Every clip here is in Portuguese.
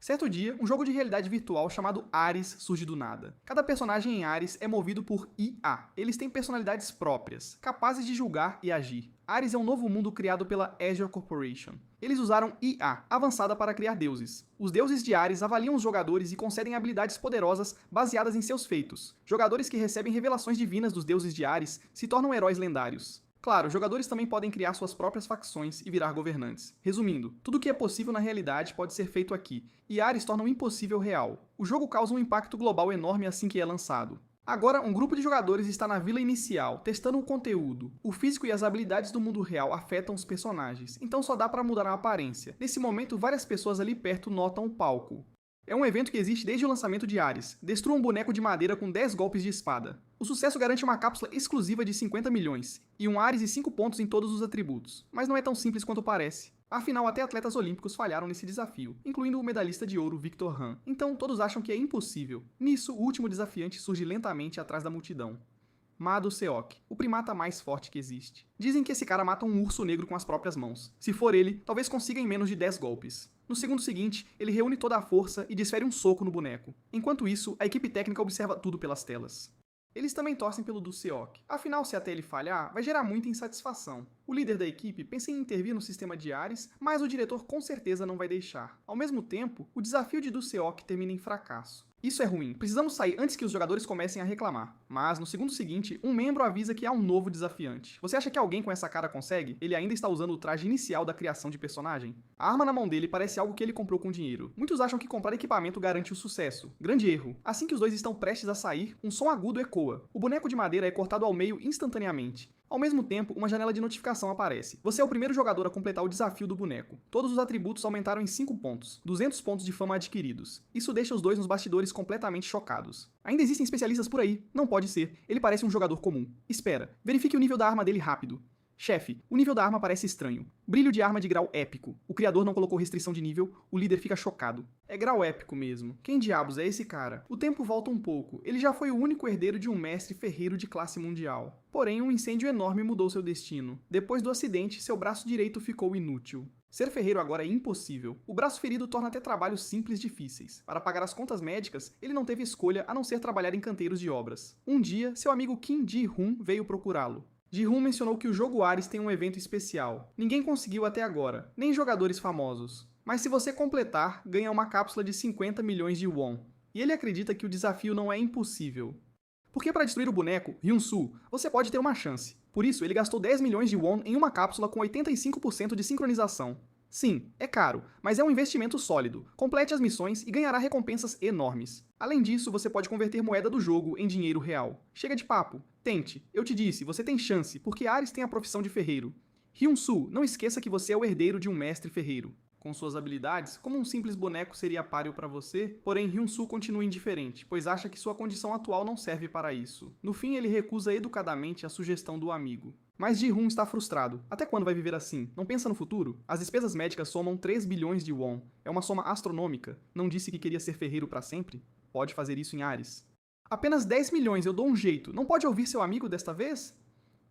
Certo dia, um jogo de realidade virtual chamado Ares surge do nada. Cada personagem em Ares é movido por IA. Eles têm personalidades próprias, capazes de julgar e agir. Ares é um novo mundo criado pela Azure Corporation. Eles usaram IA avançada para criar deuses. Os deuses de Ares avaliam os jogadores e concedem habilidades poderosas baseadas em seus feitos. Jogadores que recebem revelações divinas dos deuses de Ares se tornam heróis lendários. Claro, jogadores também podem criar suas próprias facções e virar governantes. Resumindo, tudo que é possível na realidade pode ser feito aqui, e Ares torna o impossível real. O jogo causa um impacto global enorme assim que é lançado. Agora, um grupo de jogadores está na vila inicial, testando o conteúdo. O físico e as habilidades do mundo real afetam os personagens, então só dá pra mudar a aparência. Nesse momento, várias pessoas ali perto notam o palco. É um evento que existe desde o lançamento de Ares. Destrua um boneco de madeira com 10 golpes de espada. O sucesso garante uma cápsula exclusiva de 50 milhões, e um Ares e 5 pontos em todos os atributos. Mas não é tão simples quanto parece. Afinal, até atletas olímpicos falharam nesse desafio, incluindo o medalhista de ouro Victor Han. Então, todos acham que é impossível. Nisso, o último desafiante surge lentamente atrás da multidão. Mado Seok, o primata mais forte que existe. Dizem que esse cara mata um urso negro com as próprias mãos. Se for ele, talvez consiga em menos de 10 golpes. No segundo seguinte, ele reúne toda a força e desfere um soco no boneco. Enquanto isso, a equipe técnica observa tudo pelas telas. Eles também torcem pelo do Seok. Afinal, se até ele falhar, vai gerar muita insatisfação. O líder da equipe pensa em intervir no sistema de Ares, mas o diretor com certeza não vai deixar. Ao mesmo tempo, o desafio de do Seok termina em fracasso. Isso é ruim, precisamos sair antes que os jogadores comecem a reclamar. Mas, no segundo seguinte, um membro avisa que há um novo desafiante. Você acha que alguém com essa cara consegue? Ele ainda está usando o traje inicial da criação de personagem? A arma na mão dele parece algo que ele comprou com dinheiro. Muitos acham que comprar equipamento garante o sucesso. Grande erro. Assim que os dois estão prestes a sair, um som agudo ecoa. O boneco de madeira é cortado ao meio instantaneamente. Ao mesmo tempo, uma janela de notificação aparece. Você é o primeiro jogador a completar o desafio do boneco. Todos os atributos aumentaram em 5 pontos, 200 pontos de fama adquiridos. Isso deixa os dois nos bastidores completamente chocados. Ainda existem especialistas por aí. Não pode ser. Ele parece um jogador comum. Espera, verifique o nível da arma dele rápido. Chefe, o nível da arma parece estranho. Brilho de arma de grau épico. O criador não colocou restrição de nível, o líder fica chocado. É grau épico mesmo. Quem diabos é esse cara? O tempo volta um pouco. Ele já foi o único herdeiro de um mestre ferreiro de classe mundial. Porém, um incêndio enorme mudou seu destino. Depois do acidente, seu braço direito ficou inútil. Ser ferreiro agora é impossível. O braço ferido torna até trabalhos simples difíceis. Para pagar as contas médicas, ele não teve escolha a não ser trabalhar em canteiros de obras. Um dia, seu amigo Kim Ji-hoon veio procurá-lo. Ji-hoon mencionou que o jogo Ares tem um evento especial. Ninguém conseguiu até agora, nem jogadores famosos. Mas se você completar, ganha uma cápsula de 50 milhões de won. E ele acredita que o desafio não é impossível. Porque para destruir o boneco, Hyun-soo, você pode ter uma chance. Por isso, ele gastou 10 milhões de won em uma cápsula com 85% de sincronização. Sim, é caro, mas é um investimento sólido. Complete as missões e ganhará recompensas enormes. Além disso, você pode converter moeda do jogo em dinheiro real. Chega de papo. Tente. Eu te disse, você tem chance, porque Ares tem a profissão de ferreiro. Hyun-soo, não esqueça que você é o herdeiro de um mestre ferreiro. Com suas habilidades, como um simples boneco seria páreo para você, porém Hyun-soo continua indiferente, pois acha que sua condição atual não serve para isso. No fim, ele recusa educadamente a sugestão do amigo. Mas Ji-hoon está frustrado. Até quando vai viver assim? Não pensa no futuro? As despesas médicas somam 3 bilhões de won. É uma soma astronômica. Não disse que queria ser ferreiro para sempre? Pode fazer isso em Ares. Apenas 10 milhões, eu dou um jeito. Não pode ouvir seu amigo desta vez?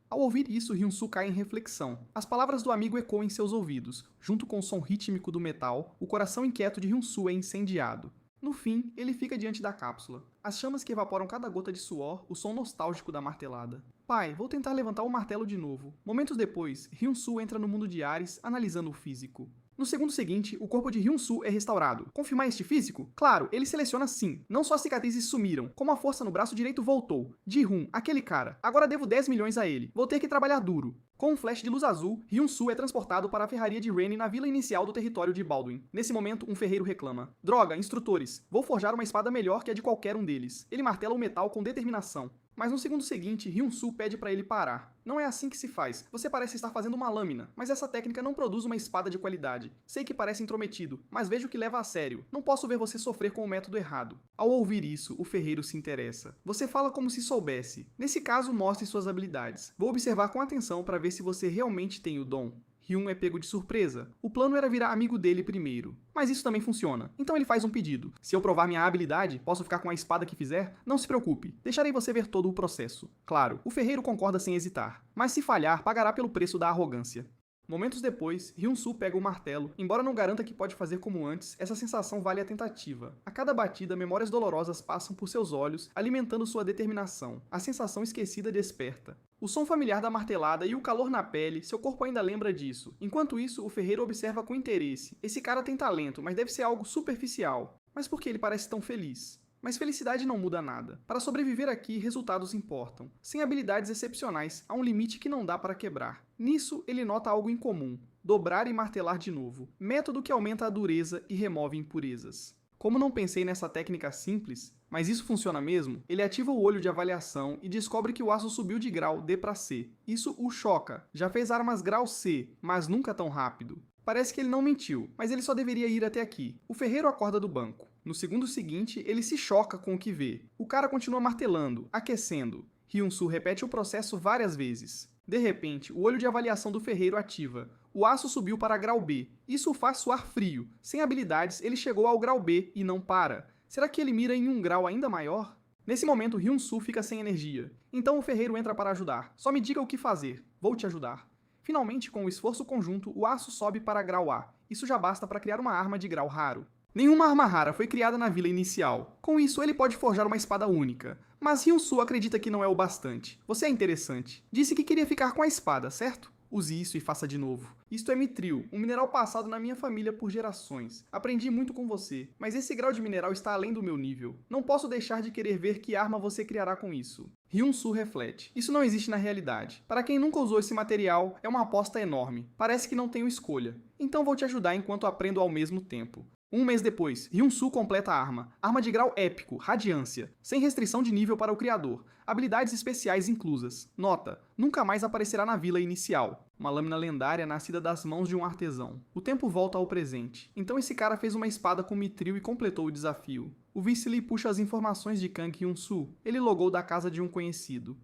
Ao ouvir isso, Hyun-soo cai em reflexão. As palavras do amigo ecoam em seus ouvidos. Junto com o som rítmico do metal, o coração inquieto de Hyun-soo é incendiado. No fim, ele fica diante da cápsula. As chamas que evaporam cada gota de suor, o som nostálgico da martelada. Pai, vou tentar levantar o martelo de novo. Momentos depois, Hyun-soo entra no mundo de Ares, analisando o físico. No segundo seguinte, o corpo de Hyun-soo é restaurado. Confirmar este físico? Claro, ele seleciona sim. Não só as cicatrizes sumiram, como a força no braço direito voltou. Ji-hoon, aquele cara. Agora devo 10 milhões a ele. Vou ter que trabalhar duro. Com um flash de luz azul, Hyun-soo é transportado para a ferraria de Rennie na vila inicial do território de Baldwin. Nesse momento, um ferreiro reclama. Droga, instrutores. Vou forjar uma espada melhor que a de qualquer um deles. Ele martela o metal com determinação. Mas no segundo seguinte, Hyun-soo pede para ele parar. Não é assim que se faz. Você parece estar fazendo uma lâmina, mas essa técnica não produz uma espada de qualidade. Sei que parece intrometido, mas vejo que leva a sério. Não posso ver você sofrer com o método errado. Ao ouvir isso, o ferreiro se interessa. Você fala como se soubesse. Nesse caso, mostre suas habilidades. Vou observar com atenção para ver se você realmente tem o dom. Hyun é pego de surpresa. O plano era virar amigo dele primeiro. Mas isso também funciona. Então ele faz um pedido. Se eu provar minha habilidade, posso ficar com a espada que fizer? Não se preocupe. Deixarei você ver todo o processo. Claro, o ferreiro concorda sem hesitar. Mas se falhar, pagará pelo preço da arrogância. Momentos depois, Hyun-Soo pega o martelo. Embora não garanta que pode fazer como antes, essa sensação vale a tentativa. A cada batida, memórias dolorosas passam por seus olhos, alimentando sua determinação. A sensação esquecida desperta. O som familiar da martelada e o calor na pele, seu corpo ainda lembra disso. Enquanto isso, o ferreiro observa com interesse. Esse cara tem talento, mas deve ser algo superficial. Mas por que ele parece tão feliz? Mas felicidade não muda nada. Para sobreviver aqui, resultados importam. Sem habilidades excepcionais, há um limite que não dá para quebrar. Nisso, ele nota algo em comum: dobrar e martelar de novo. Método que aumenta a dureza e remove impurezas. Como não pensei nessa técnica simples, mas isso funciona mesmo, ele ativa o olho de avaliação e descobre que o aço subiu de grau D para C. Isso o choca. Já fez armas grau C, mas nunca tão rápido. Parece que ele não mentiu, mas ele só deveria ir até aqui. O ferreiro acorda do banco. No segundo seguinte, ele se choca com o que vê. O cara continua martelando, aquecendo. Hyun-Soo repete o processo várias vezes. De repente, o olho de avaliação do ferreiro ativa. O aço subiu para grau B. Isso o faz suar frio. Sem habilidades, ele chegou ao grau B e não para. Será que ele mira em um grau ainda maior? Nesse momento, Hyun-Soo fica sem energia. Então o ferreiro entra para ajudar. Só me diga o que fazer. Vou te ajudar. Finalmente, com o esforço conjunto, o aço sobe para grau A. Isso já basta para criar uma arma de grau raro. Nenhuma arma rara foi criada na vila inicial. Com isso, ele pode forjar uma espada única. Mas Hyun-Soo acredita que não é o bastante. Você é interessante. Disse que queria ficar com a espada, certo? Use isso e faça de novo. Isto é mitril, um mineral passado na minha família por gerações. Aprendi muito com você, mas esse grau de mineral está além do meu nível. Não posso deixar de querer ver que arma você criará com isso. Hyun-Soo reflete. Isso não existe na realidade. Para quem nunca usou esse material, é uma aposta enorme. Parece que não tenho escolha. Então vou te ajudar enquanto aprendo ao mesmo tempo. Um mês depois, Hyun-Soo completa a arma. Arma de grau épico, Radiância. Sem restrição de nível para o criador. Habilidades especiais inclusas. Nota: nunca mais aparecerá na vila inicial. Uma lâmina lendária nascida das mãos de um artesão. O tempo volta ao presente. Então esse cara fez uma espada com mitril e completou o desafio. O vice-Lee puxa as informações de Kang Hyun-Soo. Ele logou da casa de um conhecido.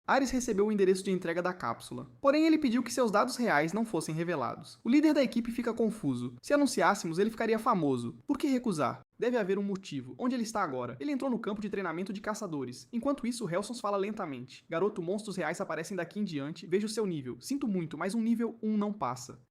Ares recebeu o endereço de entrega da cápsula. Porém, ele pediu que seus dados reais não fossem revelados. O líder da equipe fica confuso. Se anunciássemos, ele ficaria famoso. Por que recusar? Deve haver um motivo. Onde ele está agora? Ele entrou no campo de treinamento de caçadores. Enquanto isso, Hellsons fala lentamente. Garoto, monstros reais aparecem daqui em diante. Veja o seu nível. Sinto muito, mas um nível 1 não passa.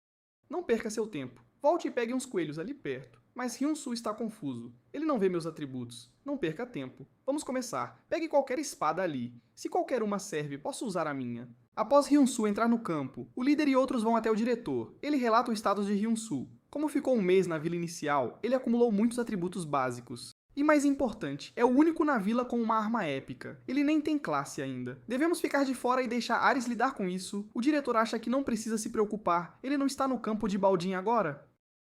Não perca seu tempo. Volte e pegue uns coelhos ali perto. Mas Hyun-Soo está confuso. Ele não vê meus atributos. Não perca tempo. Vamos começar. Pegue qualquer espada ali. Se qualquer uma serve, posso usar a minha. Após Hyun-Soo entrar no campo, o líder e outros vão até o diretor. Ele relata o status de Hyun-Soo. Como ficou um mês na vila inicial, ele acumulou muitos atributos básicos. E mais importante, é o único na vila com uma arma épica. Ele nem tem classe ainda. Devemos ficar de fora e deixar Ares lidar com isso? O diretor acha que não precisa se preocupar. Ele não está no campo de baldinho agora?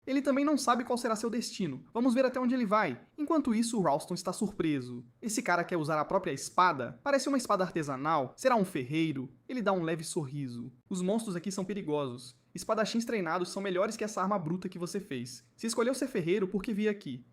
Ele também não sabe qual será seu destino. Vamos ver até onde ele vai. Enquanto isso, Ralston está surpreso. Esse cara quer usar a própria espada? Parece uma espada artesanal. Será um ferreiro? Ele dá um leve sorriso. Os monstros aqui são perigosos. Espadachins treinados são melhores que essa arma bruta que você fez. Se escolheu ser ferreiro, por que vir aqui?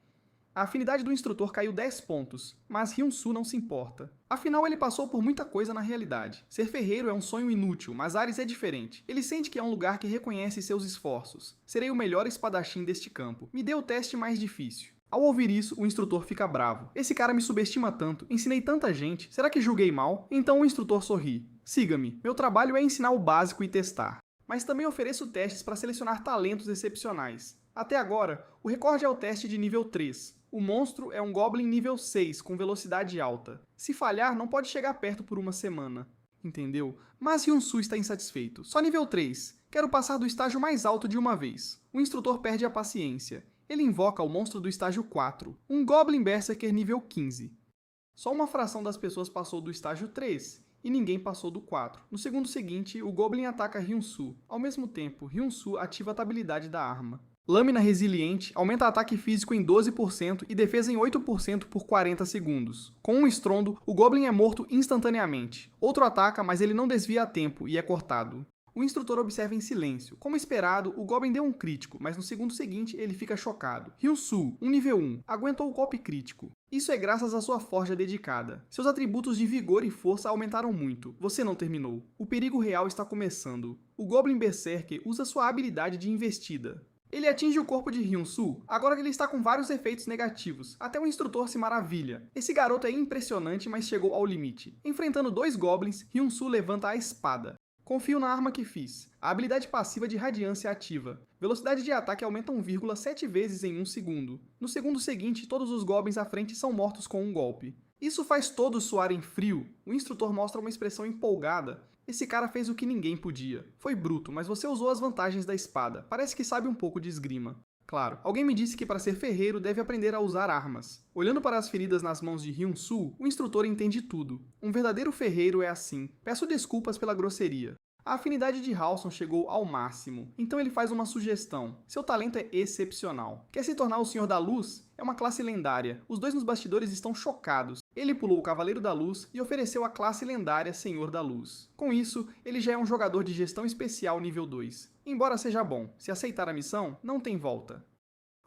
A afinidade do instrutor caiu 10 pontos, mas Hyun-Soo não se importa. Afinal, ele passou por muita coisa na realidade. Ser ferreiro é um sonho inútil, mas Ares é diferente. Ele sente que é um lugar que reconhece seus esforços. Serei o melhor espadachim deste campo. Me dê o teste mais difícil. Ao ouvir isso, o instrutor fica bravo. Esse cara me subestima tanto, ensinei tanta gente, será que julguei mal? Então o instrutor sorri. Siga-me, meu trabalho é ensinar o básico e testar. Mas também ofereço testes para selecionar talentos excepcionais. Até agora, o recorde é o teste de nível 3. O monstro é um Goblin nível 6, com velocidade alta. Se falhar, não pode chegar perto por uma semana. Entendeu? Mas Hyun-Soo está insatisfeito. Só nível 3. Quero passar do estágio mais alto de uma vez. O instrutor perde a paciência. Ele invoca o monstro do estágio 4, um Goblin Berserker nível 15. Só uma fração das pessoas passou do estágio 3, e ninguém passou do 4. No segundo seguinte, o Goblin ataca Hyun-Soo. Ao mesmo tempo, Hyun-Soo ativa a habilidade da arma. Lâmina resiliente aumenta ataque físico em 12% e defesa em 8% por 40 segundos. Com um estrondo, o Goblin é morto instantaneamente. Outro ataca, mas ele não desvia a tempo e é cortado. O instrutor observa em silêncio. Como esperado, o Goblin deu um crítico, mas no segundo seguinte ele fica chocado. Hyun-Soo, um nível 1, aguentou o golpe crítico. Isso é graças à sua forja dedicada. Seus atributos de vigor e força aumentaram muito. Você não terminou. O perigo real está começando. O Goblin Berserker usa sua habilidade de investida. Ele atinge o corpo de Hyun-Soo, agora que ele está com vários efeitos negativos. Até o instrutor se maravilha. Esse garoto é impressionante, mas chegou ao limite. Enfrentando 2 Goblins, Hyun-Soo levanta a espada. Confio na arma que fiz. A habilidade passiva de radiância ativa. Velocidade de ataque aumenta 1,7 vezes em 1 segundo. No segundo seguinte, todos os goblins à frente são mortos com um golpe. Isso faz todos suarem frio. O instrutor mostra uma expressão empolgada. Esse cara fez o que ninguém podia. Foi bruto, mas você usou as vantagens da espada. Parece que sabe um pouco de esgrima. Claro, alguém me disse que para ser ferreiro deve aprender a usar armas. Olhando para as feridas nas mãos de Hyun-Soo, o instrutor entende tudo. Um verdadeiro ferreiro é assim. Peço desculpas pela grosseria. A afinidade de Halson chegou ao máximo, então ele faz uma sugestão. Seu talento é excepcional. Quer se tornar o Senhor da Luz? É uma classe lendária. Os dois nos bastidores estão chocados. Ele pulou o Cavaleiro da Luz e ofereceu a classe lendária Senhor da Luz. Com isso, ele já é um jogador de gestão especial nível 2. Embora seja bom, se aceitar a missão, não tem volta.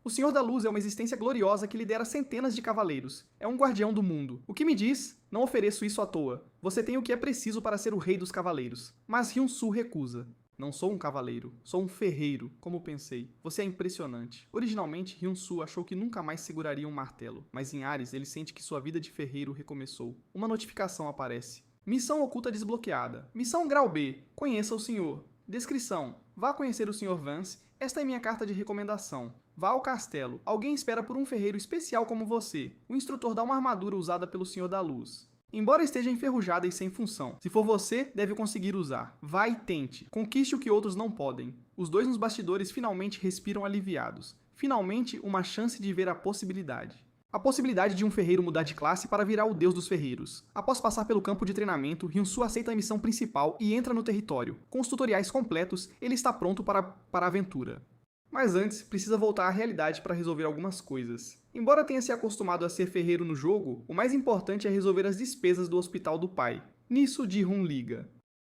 O Senhor da Luz é uma existência gloriosa que lidera centenas de cavaleiros. É um guardião do mundo. O que me diz? Não ofereço isso à toa. Você tem o que é preciso para ser o rei dos cavaleiros. Mas Hyun-Soo recusa. Não sou um cavaleiro, sou um ferreiro, como pensei. Você é impressionante. Originalmente, Hyun-Soo achou que nunca mais seguraria um martelo, mas em Ares ele sente que sua vida de ferreiro recomeçou. Uma notificação aparece. Missão oculta desbloqueada. Missão grau B. Conheça o senhor. Descrição. Vá conhecer o Sr. Vance. Esta é minha carta de recomendação. Vá ao castelo. Alguém espera por um ferreiro especial como você. O instrutor dá uma armadura usada pelo Senhor da Luz. Embora esteja enferrujada e sem função. Se for você, deve conseguir usar. Vá e tente. Conquiste o que outros não podem. Os dois nos bastidores finalmente respiram aliviados. Finalmente, uma chance de ver a possibilidade. A possibilidade de um ferreiro mudar de classe para virar o deus dos ferreiros. Após passar pelo campo de treinamento, Hyun-Soo aceita a missão principal e entra no território. Com os tutoriais completos, ele está pronto para a aventura. Mas antes, precisa voltar à realidade para resolver algumas coisas. Embora tenha se acostumado a ser ferreiro no jogo, o mais importante é resolver as despesas do hospital do pai. Nisso, Ji-Hoon liga.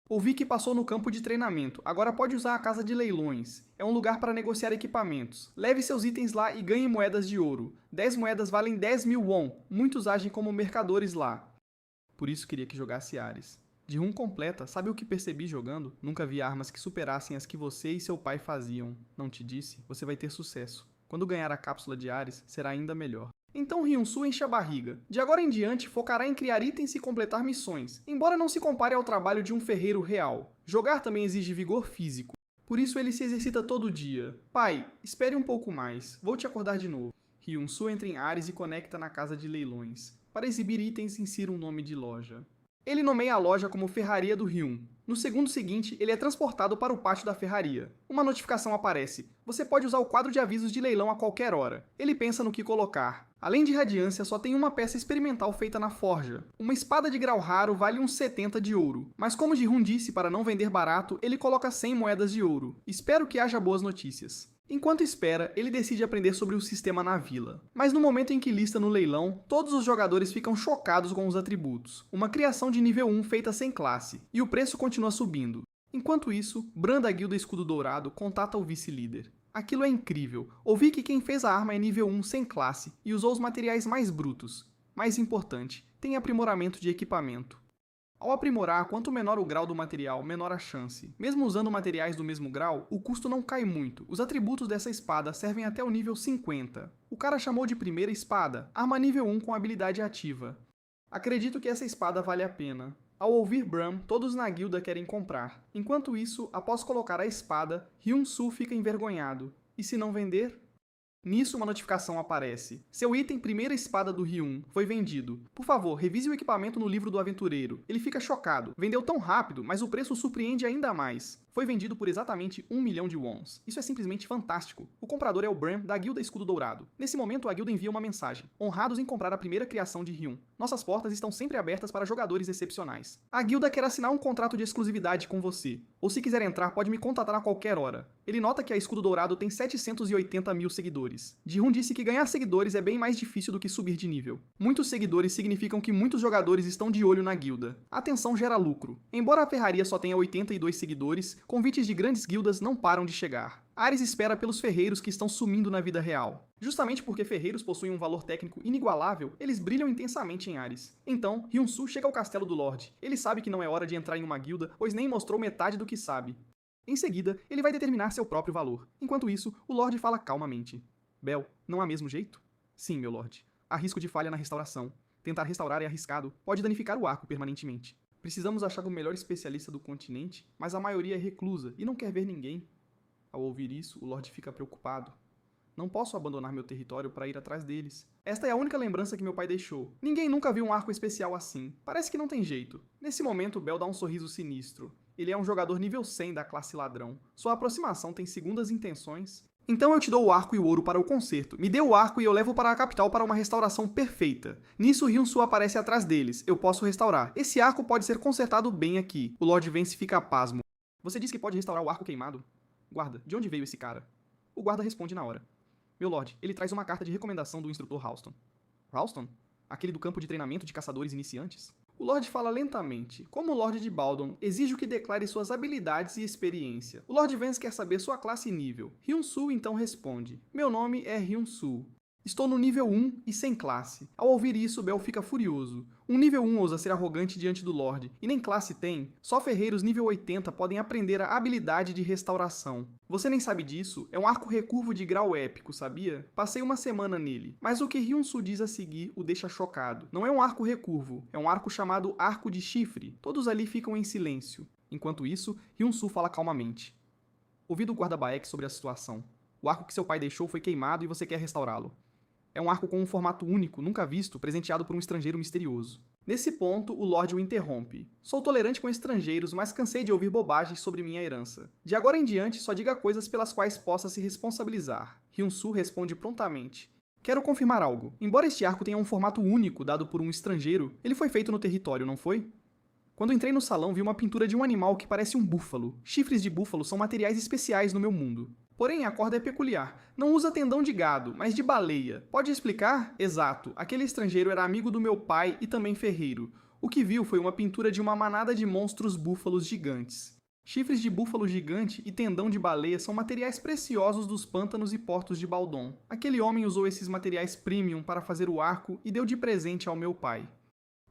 Ouvi que passou no campo de treinamento, agora pode usar a casa de leilões. É um lugar para negociar equipamentos. Leve seus itens lá e ganhe moedas de ouro. 10 moedas valem 10.000 won. Muitos agem como mercadores lá. Por isso queria que jogasse Ares. Ji-Hoon completa, sabe o que percebi jogando? Nunca vi armas que superassem as que você e seu pai faziam. Não te disse? Você vai ter sucesso. Quando ganhar a cápsula de Ares, será ainda melhor. Então Hyun-Soo enche a barriga. De agora em diante, focará em criar itens e completar missões, embora não se compare ao trabalho de um ferreiro real. Jogar também exige vigor físico. Por isso ele se exercita todo dia. Pai, espere um pouco mais. Vou te acordar de novo. Hyun-Soo entra em Ares e conecta na casa de leilões. Para exibir itens, insira um nome de loja. Ele nomeia a loja como Ferraria do Hyun. No segundo seguinte, ele é transportado para o pátio da ferraria. Uma notificação aparece. Você pode usar o quadro de avisos de leilão a qualquer hora. Ele pensa no que colocar. Além de radiância, só tem uma peça experimental feita na forja. Uma espada de grau raro vale uns 70 de ouro. Mas como Ji-Hoon disse para não vender barato, ele coloca 100 moedas de ouro. Espero que haja boas notícias. Enquanto espera, ele decide aprender sobre o sistema na vila. Mas no momento em que lista no leilão, todos os jogadores ficam chocados com os atributos. Uma criação de nível 1 feita sem classe, e o preço continua subindo. Enquanto isso, Bran da Guilda Escudo Dourado contata o vice-líder. Aquilo é incrível. Ouvi que quem fez a arma é nível 1 sem classe, e usou os materiais mais brutos. Mais importante, tem aprimoramento de equipamento. Ao aprimorar, quanto menor o grau do material, menor a chance. Mesmo usando materiais do mesmo grau, o custo não cai muito. Os atributos dessa espada servem até o nível 50. O cara chamou de primeira espada, arma nível 1 com habilidade ativa. Acredito que essa espada vale a pena. Ao ouvir Bran, todos na guilda querem comprar. Enquanto isso, após colocar a espada, Hyun-Soo fica envergonhado. E se não vender? Nisso, uma notificação aparece. Seu item primeira espada do Hyun foi vendido. Por favor, revise o equipamento no livro do aventureiro. Ele fica chocado. Vendeu tão rápido, mas o preço o surpreende ainda mais. Foi vendido por exatamente 1 milhão de wons. Isso é simplesmente fantástico. O comprador é o Bran, da Guilda Escudo Dourado. Nesse momento, a guilda envia uma mensagem. Honrados em comprar a primeira criação de Hyun. Nossas portas estão sempre abertas para jogadores excepcionais. A guilda quer assinar um contrato de exclusividade com você. Ou se quiser entrar, pode me contatar a qualquer hora. Ele nota que a Escudo Dourado tem 780 mil seguidores. Ji-Hoon disse que ganhar seguidores é bem mais difícil do que subir de nível. Muitos seguidores significam que muitos jogadores estão de olho na guilda. A atenção gera lucro. Embora a ferraria só tenha 82 seguidores, convites de grandes guildas não param de chegar. Ares espera pelos ferreiros que estão sumindo na vida real. Justamente porque ferreiros possuem um valor técnico inigualável, eles brilham intensamente em Ares. Então, Hyun-Soo chega ao castelo do Lorde. Ele sabe que não é hora de entrar em uma guilda, pois nem mostrou metade do que sabe. Em seguida, ele vai determinar seu próprio valor. Enquanto isso, o Lorde fala calmamente. Bel, não há mesmo jeito? Sim, meu Lorde. Há risco de falha na restauração. Tentar restaurar é arriscado, pode danificar o arco permanentemente. Precisamos achar o melhor especialista do continente, mas a maioria é reclusa e não quer ver ninguém. Ao ouvir isso, o Lorde fica preocupado. Não posso abandonar meu território para ir atrás deles. Esta é a única lembrança que meu pai deixou. Ninguém nunca viu um arco especial assim. Parece que não tem jeito. Nesse momento, Bell dá um sorriso sinistro. Ele é um jogador nível 100 da classe ladrão. Sua aproximação tem segundas intenções. Então eu te dou o arco e o ouro para o concerto. Me dê o arco e eu levo para a capital para uma restauração perfeita. Nisso, Hyun-Soo aparece atrás deles. Eu posso restaurar. Esse arco pode ser consertado bem aqui. O Lord Vance fica pasmo. Você disse que pode restaurar o arco queimado? Guarda, de onde veio esse cara? O guarda responde na hora. Meu Lorde, ele traz uma carta de recomendação do instrutor Ralston. Ralston? Aquele do campo de treinamento de caçadores iniciantes? O Lorde fala lentamente. Como o Lorde de Baldon, exijo que declare suas habilidades e experiência. O Lord Vance quer saber sua classe e nível. Hyun-Soo então responde. Meu nome é Hyun-Soo. Estou no nível 1 e sem classe. Ao ouvir isso, Bell fica furioso. Um nível 1 ousa ser arrogante diante do Lorde, e nem classe tem. Só ferreiros nível 80 podem aprender a habilidade de restauração. Você nem sabe disso? É um arco recurvo de grau épico, sabia? Passei uma semana nele. Mas o que Hyun-Soo diz a seguir o deixa chocado. Não é um arco recurvo, é um arco chamado Arco de Chifre. Todos ali ficam em silêncio. Enquanto isso, Hyun-Soo fala calmamente. Ouvi do guarda Baek sobre a situação. O arco que seu pai deixou foi queimado e você quer restaurá-lo. É um arco com um formato único, nunca visto, presenteado por um estrangeiro misterioso. Nesse ponto, o Lorde o interrompe. Sou tolerante com estrangeiros, mas cansei de ouvir bobagens sobre minha herança. De agora em diante, só diga coisas pelas quais possa se responsabilizar. Hyun-Soo responde prontamente. Quero confirmar algo. Embora este arco tenha um formato único dado por um estrangeiro, ele foi feito no território, não foi? Quando entrei no salão, vi uma pintura de um animal que parece um búfalo. Chifres de búfalo são materiais especiais no meu mundo. Porém, a corda é peculiar. Não usa tendão de gado, mas de baleia. Pode explicar? Exato. Aquele estrangeiro era amigo do meu pai e também ferreiro. O que viu foi uma pintura de uma manada de monstros búfalos gigantes. Chifres de búfalo gigante e tendão de baleia são materiais preciosos dos pântanos e portos de Baldon. Aquele homem usou esses materiais premium para fazer o arco e deu de presente ao meu pai.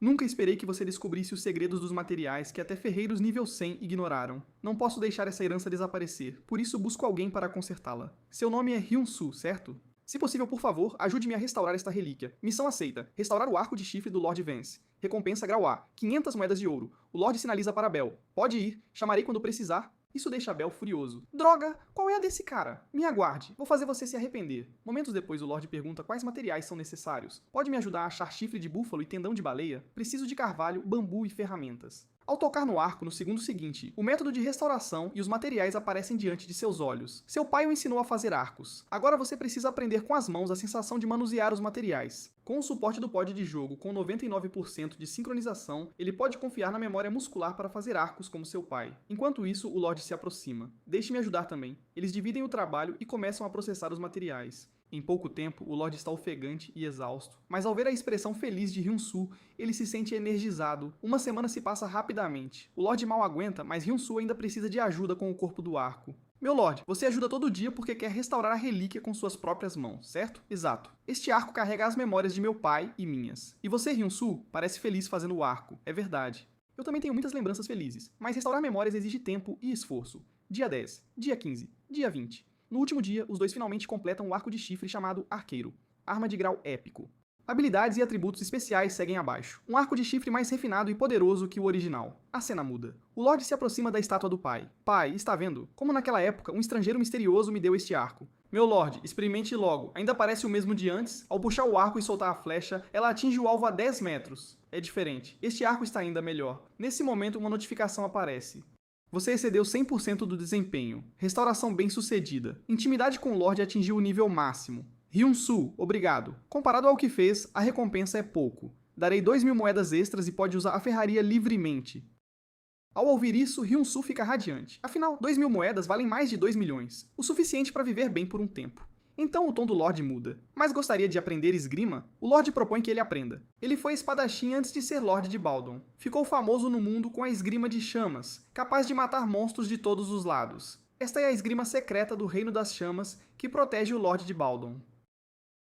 Nunca esperei que você descobrisse os segredos dos materiais que até ferreiros nível 100 ignoraram. Não posso deixar essa herança desaparecer, por isso busco alguém para consertá-la. Seu nome é Hyun-Soo, certo? Se possível, por favor, ajude-me a restaurar esta relíquia. Missão aceita. Restaurar o arco de chifre do Lord Vance. Recompensa grau A. 500 moedas de ouro. O Lorde sinaliza para Bell. Pode ir. Chamarei quando precisar. Isso deixa Bell furioso. Droga! Qual é a desse cara? Me aguarde. Vou fazer você se arrepender. Momentos depois, o Lorde pergunta quais materiais são necessários. Pode me ajudar a achar chifre de búfalo e tendão de baleia? Preciso de carvalho, bambu e ferramentas. Ao tocar no arco no segundo seguinte, o método de restauração e os materiais aparecem diante de seus olhos. Seu pai o ensinou a fazer arcos. Agora você precisa aprender com as mãos a sensação de manusear os materiais. Com o suporte do pod de jogo com 99% de sincronização, ele pode confiar na memória muscular para fazer arcos como seu pai. Enquanto isso, o Lorde se aproxima. Deixe-me ajudar também. Eles dividem o trabalho e começam a processar os materiais. Em pouco tempo, o Lorde está ofegante e exausto, mas ao ver a expressão feliz de Hyun-Soo, ele se sente energizado. Uma semana se passa rapidamente. O Lorde mal aguenta, mas Hyun-Soo ainda precisa de ajuda com o corpo do arco. Meu Lorde, você ajuda todo dia porque quer restaurar a relíquia com suas próprias mãos, certo? Exato. Este arco carrega as memórias de meu pai e minhas. E você, Hyun-Soo, parece feliz fazendo o arco. É verdade. Eu também tenho muitas lembranças felizes, mas restaurar memórias exige tempo e esforço. Dia 10, dia 15, dia 20. No último dia, os dois finalmente completam o arco de chifre chamado Arqueiro, arma de grau épico. Habilidades e atributos especiais seguem abaixo. Um arco de chifre mais refinado e poderoso que o original. A cena muda. O Lorde se aproxima da estátua do pai. Pai, está vendo? Como naquela época, um estrangeiro misterioso me deu este arco. Meu Lorde, experimente logo. Ainda parece o mesmo de antes? Ao puxar o arco e soltar a flecha, ela atinge o alvo a 10 metros. É diferente. Este arco está ainda melhor. Nesse momento, uma notificação aparece. Você excedeu 100% do desempenho. Restauração bem sucedida. Intimidade com o Lorde atingiu o nível máximo. Hyun-Soo, obrigado. Comparado ao que fez, a recompensa é pouco. Darei 2.000 moedas extras e pode usar a ferraria livremente. Ao ouvir isso, Hyun-Soo fica radiante. Afinal, 2.000 moedas valem mais de 2 milhões. O suficiente para viver bem por um tempo. Então o tom do Lorde muda. Mas gostaria de aprender esgrima? O Lorde propõe que ele aprenda. Ele foi espadachim antes de ser Lorde de Baldon. Ficou famoso no mundo com a esgrima de chamas, capaz de matar monstros de todos os lados. Esta é a esgrima secreta do Reino das Chamas, que protege o Lorde de Baldon.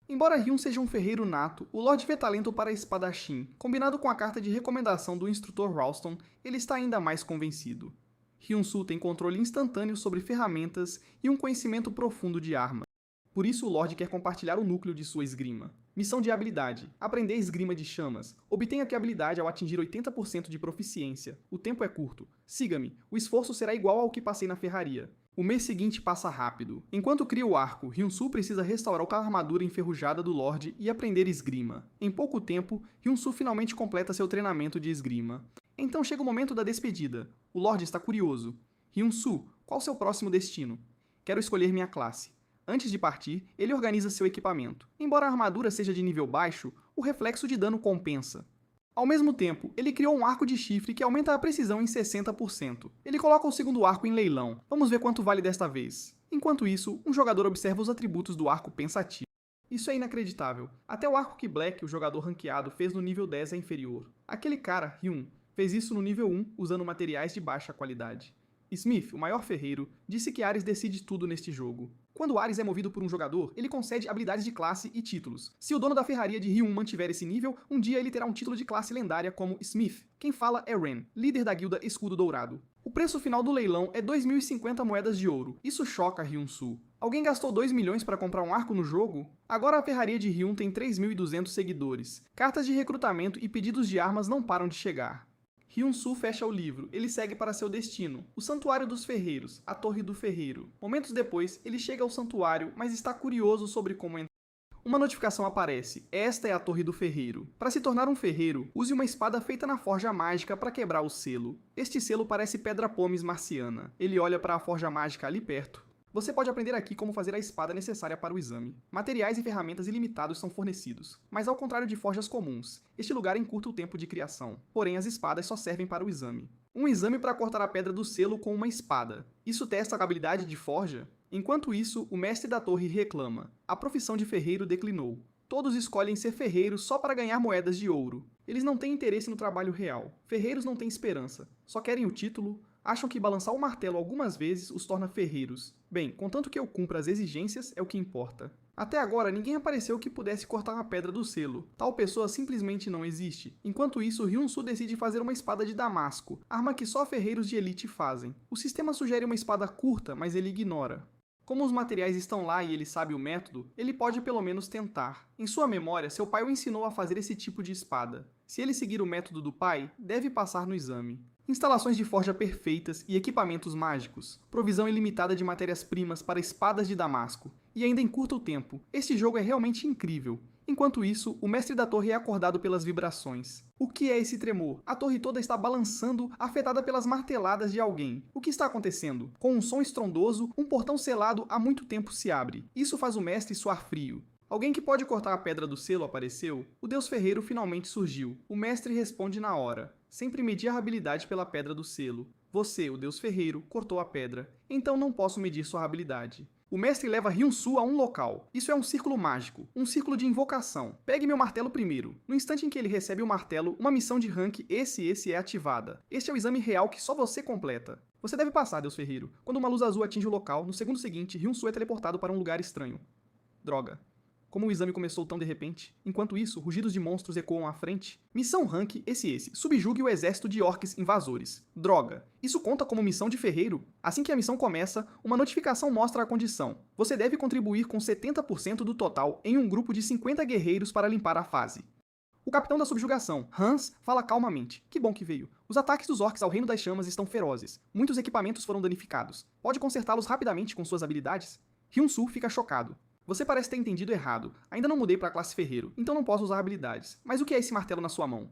Embora Hyun seja um ferreiro nato, o Lorde vê talento para espadachim. Combinado com a carta de recomendação do instrutor Ralston, ele está ainda mais convencido. Hyun-Soo tem controle instantâneo sobre ferramentas e um conhecimento profundo de armas. Por isso o Lorde quer compartilhar o núcleo de sua esgrima. Missão de habilidade. Aprender esgrima de chamas. Obtenha que habilidade ao atingir 80% de proficiência. O tempo é curto. Siga-me. O esforço será igual ao que passei na ferraria. O mês seguinte passa rápido. Enquanto cria o arco, Hyun-soo precisa restaurar a armadura enferrujada do Lorde e aprender esgrima. Em pouco tempo, Hyun-soo finalmente completa seu treinamento de esgrima. Então chega o momento da despedida. O Lorde está curioso. Hyun-soo, qual seu próximo destino? Quero escolher minha classe. Antes de partir, ele organiza seu equipamento. Embora a armadura seja de nível baixo, o reflexo de dano compensa. Ao mesmo tempo, ele criou um arco de chifre que aumenta a precisão em 60%. Ele coloca o segundo arco em leilão. Vamos ver quanto vale desta vez. Enquanto isso, um jogador observa os atributos do arco pensativo. Isso é inacreditável. Até o arco que Black, o jogador ranqueado, fez no nível 10 é inferior. Aquele cara, Hyun, fez isso no nível 1 usando materiais de baixa qualidade. Smith, o maior ferreiro, disse que Ares decide tudo neste jogo. Quando Ares é movido por um jogador, ele concede habilidades de classe e títulos. Se o dono da ferraria de Hyun mantiver esse nível, um dia ele terá um título de classe lendária como Smith. Quem fala é Ren, líder da guilda Escudo Dourado. O preço final do leilão é 2.050 moedas de ouro. Isso choca Hyun-soo. Alguém gastou 2 milhões para comprar um arco no jogo? Agora a ferraria de Hyun tem 3.200 seguidores. Cartas de recrutamento e pedidos de armas não param de chegar. Hyun-soo fecha o livro. Ele segue para seu destino, o Santuário dos Ferreiros, a Torre do Ferreiro. Momentos depois, ele chega ao santuário, mas está curioso sobre como entrar. Uma notificação aparece. Esta é a Torre do Ferreiro. Para se tornar um ferreiro, use uma espada feita na forja mágica para quebrar o selo. Este selo parece pedra pomes marciana. Ele olha para a forja mágica ali perto. Você pode aprender aqui como fazer a espada necessária para o exame. Materiais e ferramentas ilimitados são fornecidos, mas ao contrário de forjas comuns, este lugar encurta o tempo de criação. Porém, as espadas só servem para o exame. Um exame para cortar a pedra do selo com uma espada. Isso testa a habilidade de forja? Enquanto isso, o mestre da torre reclama. A profissão de ferreiro declinou. Todos escolhem ser ferreiros só para ganhar moedas de ouro. Eles não têm interesse no trabalho real. Ferreiros não têm esperança. Só querem o título. Acham que balançar o martelo algumas vezes os torna ferreiros. Bem, contanto que eu cumpra as exigências, é o que importa. Até agora, ninguém apareceu que pudesse cortar a pedra do selo. Tal pessoa simplesmente não existe. Enquanto isso, Hyun-soo decide fazer uma espada de damasco, arma que só ferreiros de elite fazem. O sistema sugere uma espada curta, mas ele ignora. Como os materiais estão lá e ele sabe o método, ele pode pelo menos tentar. Em sua memória, seu pai o ensinou a fazer esse tipo de espada. Se ele seguir o método do pai, deve passar no exame. Instalações de forja perfeitas e equipamentos mágicos. Provisão ilimitada de matérias-primas para espadas de damasco. E ainda encurta o tempo. Este jogo é realmente incrível. Enquanto isso, o mestre da torre é acordado pelas vibrações. O que é esse tremor? A torre toda está balançando, afetada pelas marteladas de alguém. O que está acontecendo? Com um som estrondoso, um portão selado há muito tempo se abre. Isso faz o mestre suar frio. Alguém que pode cortar a pedra do selo apareceu? O deus ferreiro finalmente surgiu. O mestre responde na hora. Sempre medir a habilidade pela pedra do selo. Você, o deus ferreiro, cortou a pedra. Então não posso medir sua habilidade. O mestre leva Hyun-soo a um local. Isso é um círculo mágico, um círculo de invocação. Pegue meu martelo primeiro. No instante em que ele recebe o martelo, uma missão de rank esse é ativada. Este é o exame real que só você completa. Você deve passar, deus ferreiro. Quando uma luz azul atinge o local, no segundo seguinte, Hyun-soo é teleportado para um lugar estranho. Droga. Como o exame começou tão de repente. Enquanto isso, rugidos de monstros ecoam à frente. Missão rank esse. Subjugue o exército de orcs invasores. Droga. Isso conta como missão de ferreiro? Assim que a missão começa, uma notificação mostra a condição. Você deve contribuir com 70% do total em um grupo de 50 guerreiros para limpar a fase. O capitão da subjugação, Hans, fala calmamente. Que bom que veio. Os ataques dos orcs ao Reino das Chamas estão ferozes. Muitos equipamentos foram danificados. Pode consertá-los rapidamente com suas habilidades? Hyun-soo fica chocado. Você parece ter entendido errado. Ainda não mudei para a classe ferreiro, então não posso usar habilidades. Mas o que é esse martelo na sua mão?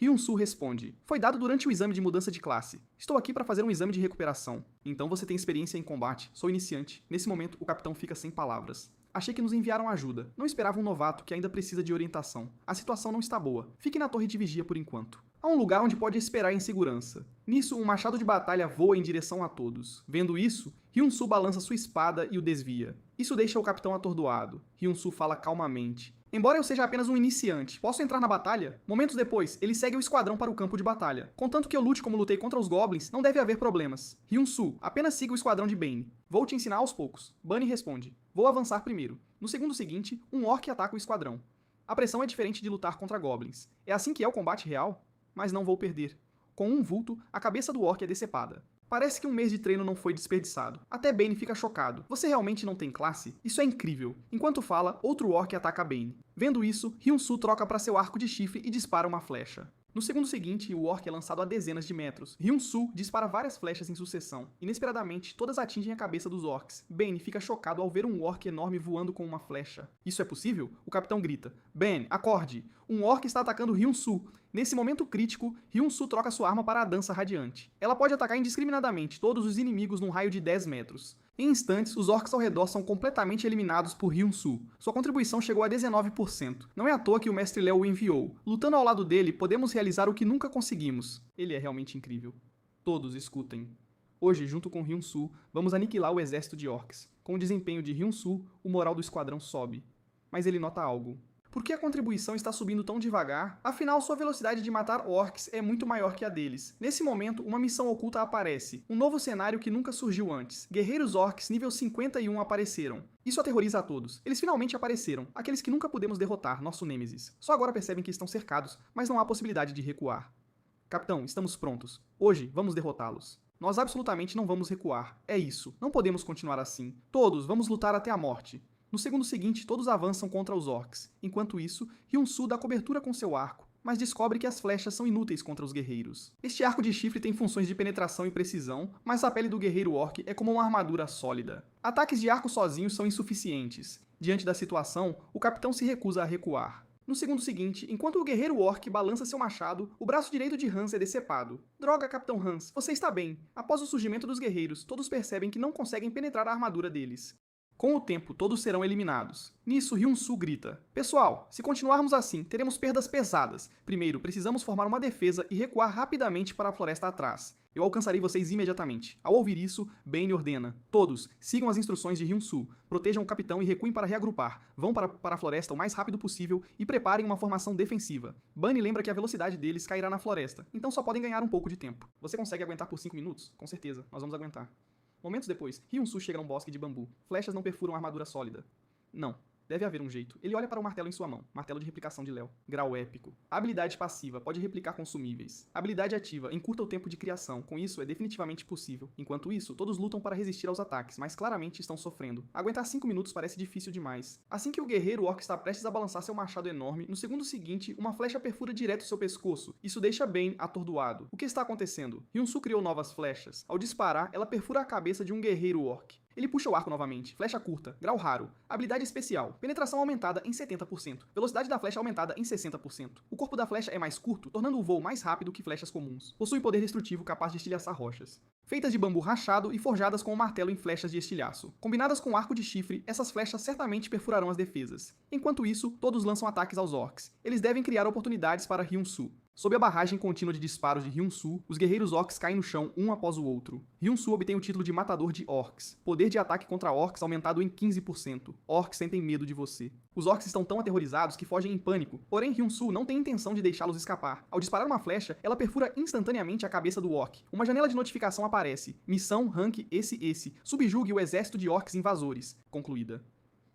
Hyun-soo responde. Foi dado durante o exame de mudança de classe. Estou aqui para fazer um exame de recuperação. Então você tem experiência em combate. Sou iniciante. Nesse momento, o capitão fica sem palavras. Achei que nos enviaram ajuda. Não esperava um novato que ainda precisa de orientação. A situação não está boa. Fique na torre de vigia por enquanto. Há um lugar onde pode esperar em segurança. Nisso, um machado de batalha voa em direção a todos. Vendo isso, Hyun-soo balança sua espada e o desvia. Isso deixa o capitão atordoado. Hyun-soo fala calmamente. Embora eu seja apenas um iniciante, posso entrar na batalha? Momentos depois, ele segue o esquadrão para o campo de batalha. Contanto que eu lute como lutei contra os goblins, não deve haver problemas. Hyun-soo, apenas siga o esquadrão de Bane. Vou te ensinar aos poucos. Bunny responde. Vou avançar primeiro. No segundo seguinte, um orc ataca o esquadrão. A pressão é diferente de lutar contra goblins. É assim que é o combate real? Mas não vou perder. Com um vulto, a cabeça do orc é decepada. Parece que um mês de treino não foi desperdiçado. Até Bane fica chocado. Você realmente não tem classe? Isso é incrível. Enquanto fala, outro orc ataca Bane. Vendo isso, Hyun-Soo troca para seu arco de chifre e dispara uma flecha. No segundo seguinte, o orc é lançado a dezenas de metros. Hyun-Soo dispara várias flechas em sucessão. Inesperadamente, todas atingem a cabeça dos orcs. Bane fica chocado ao ver um orc enorme voando com uma flecha. Isso é possível? O capitão grita. Bane, acorde! Um orc está atacando Hyun-Soo. Nesse momento crítico, Hyun-Soo troca sua arma para a dança radiante. Ela pode atacar indiscriminadamente todos os inimigos num raio de 10 metros. Em instantes, os orcs ao redor são completamente eliminados por Hyun-Soo. Sua contribuição chegou a 19%. Não é à toa que o mestre Léo o enviou. Lutando ao lado dele, podemos realizar o que nunca conseguimos. Ele é realmente incrível. Todos escutem. Hoje, junto com Hyun-Soo, vamos aniquilar o exército de orcs. Com o desempenho de Hyun-Soo, o moral do esquadrão sobe. Mas ele nota algo. Por que a contribuição está subindo tão devagar? Afinal, sua velocidade de matar orcs é muito maior que a deles. Nesse momento, uma missão oculta aparece. Um novo cenário que nunca surgiu antes. Guerreiros orcs nível 51 apareceram. Isso aterroriza a todos. Eles finalmente apareceram. Aqueles que nunca pudemos derrotar, nosso Nêmesis. Só agora percebem que estão cercados, mas não há possibilidade de recuar. Capitão, estamos prontos. Hoje, vamos derrotá-los. Nós absolutamente não vamos recuar. É isso. Não podemos continuar assim. Todos, vamos lutar até a morte. No segundo seguinte, todos avançam contra os orcs. Enquanto isso, Hyun-Soo dá cobertura com seu arco, mas descobre que as flechas são inúteis contra os guerreiros. Este arco de chifre tem funções de penetração e precisão, mas a pele do guerreiro orc é como uma armadura sólida. Ataques de arco sozinhos são insuficientes. Diante da situação, o capitão se recusa a recuar. No segundo seguinte, enquanto o guerreiro orc balança seu machado, o braço direito de Hans é decepado. Droga, Capitão Hans, você está bem. Após o surgimento dos guerreiros, todos percebem que não conseguem penetrar a armadura deles. Com o tempo, todos serão eliminados. Nisso, Hyun-Soo grita. Pessoal, se continuarmos assim, teremos perdas pesadas. Primeiro, precisamos formar uma defesa e recuar rapidamente para a floresta atrás. Eu alcançarei vocês imediatamente. Ao ouvir isso, Bane ordena. Todos, sigam as instruções de Hyun-Soo. Protejam o capitão e recuem para reagrupar. Vão para a floresta o mais rápido possível e preparem uma formação defensiva. Bane lembra que a velocidade deles cairá na floresta, então só podem ganhar um pouco de tempo. Você consegue aguentar por 5 minutos? Com certeza, nós vamos aguentar. Momentos depois, Hyun-Soo chega a um bosque de bambu. Flechas não perfuram armadura sólida. Não. Deve haver um jeito. Ele olha para o martelo em sua mão. Martelo de replicação de Léo. Grau épico. Habilidade passiva. Pode replicar consumíveis. Habilidade ativa. Encurta o tempo de criação. Com isso, é definitivamente possível. Enquanto isso, todos lutam para resistir aos ataques, mas claramente estão sofrendo. Aguentar 5 minutos parece difícil demais. Assim que o guerreiro orc está prestes a balançar seu machado enorme, no segundo seguinte, uma flecha perfura direto seu pescoço. Isso deixa Bane atordoado. O que está acontecendo? Hyun-Soo criou novas flechas. Ao disparar, ela perfura a cabeça de um guerreiro orc. Ele puxa o arco novamente. Flecha curta. Grau raro. Habilidade especial. Penetração aumentada em 70%. Velocidade da flecha aumentada em 60%. O corpo da flecha é mais curto, tornando o voo mais rápido que flechas comuns. Possui poder destrutivo capaz de estilhaçar rochas. Feitas de bambu rachado e forjadas com um martelo em flechas de estilhaço. Combinadas com arco de chifre, essas flechas certamente perfurarão as defesas. Enquanto isso, todos lançam ataques aos orcs. Eles devem criar oportunidades para Hyun-Soo. Sob a barragem contínua de disparos de Hyun-Soo, os guerreiros orcs caem no chão um após o outro. Hyun-Soo obtém o título de Matador de Orcs. Poder de ataque contra orcs aumentado em 15%. Orcs sentem medo de você. Os orcs estão tão aterrorizados que fogem em pânico, porém Hyun-Soo não tem intenção de deixá-los escapar. Ao disparar uma flecha, ela perfura instantaneamente a cabeça do orc. Uma janela de notificação aparece. Missão rank esse. Subjugue o exército de orcs invasores. Concluída.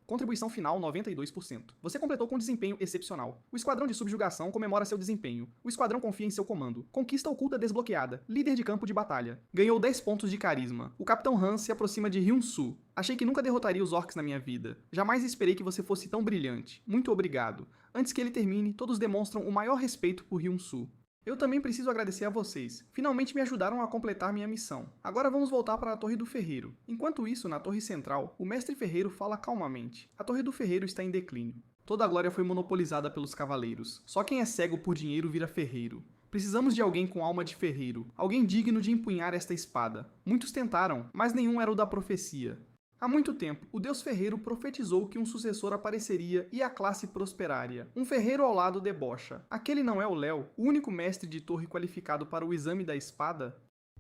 Contribuição final 92%. Você completou com desempenho excepcional. O esquadrão de subjugação comemora seu desempenho. O esquadrão confia em seu comando. Conquista oculta desbloqueada. Líder de campo de batalha. Ganhou 10 pontos de carisma. O Capitão Hans se aproxima de Hyun-Soo. Achei que nunca derrotaria os orcs na minha vida. Jamais esperei que você fosse tão brilhante. Muito obrigado. Antes que ele termine, todos demonstram o maior respeito por Hyun-Soo. Eu também preciso agradecer a vocês. Finalmente me ajudaram a completar minha missão. Agora vamos voltar para a Torre do Ferreiro. Enquanto isso, na Torre Central, o Mestre Ferreiro fala calmamente. A Torre do Ferreiro está em declínio. Toda a glória foi monopolizada pelos cavaleiros. Só quem é cego por dinheiro vira ferreiro. Precisamos de alguém com alma de ferreiro. Alguém digno de empunhar esta espada. Muitos tentaram, mas nenhum era o da profecia. Há muito tempo, o deus ferreiro profetizou que um sucessor apareceria e a classe prosperaria. Um ferreiro ao lado debocha. Aquele não é o Léo, o único mestre de torre qualificado para o exame da espada?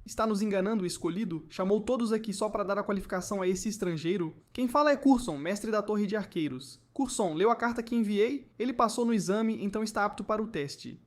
Está nos enganando o escolhido? Chamou todos aqui só para dar a qualificação a esse estrangeiro? Quem fala é Coulson, mestre da torre de arqueiros. Coulson, leu a carta que enviei? Ele passou no exame, então está apto para o teste.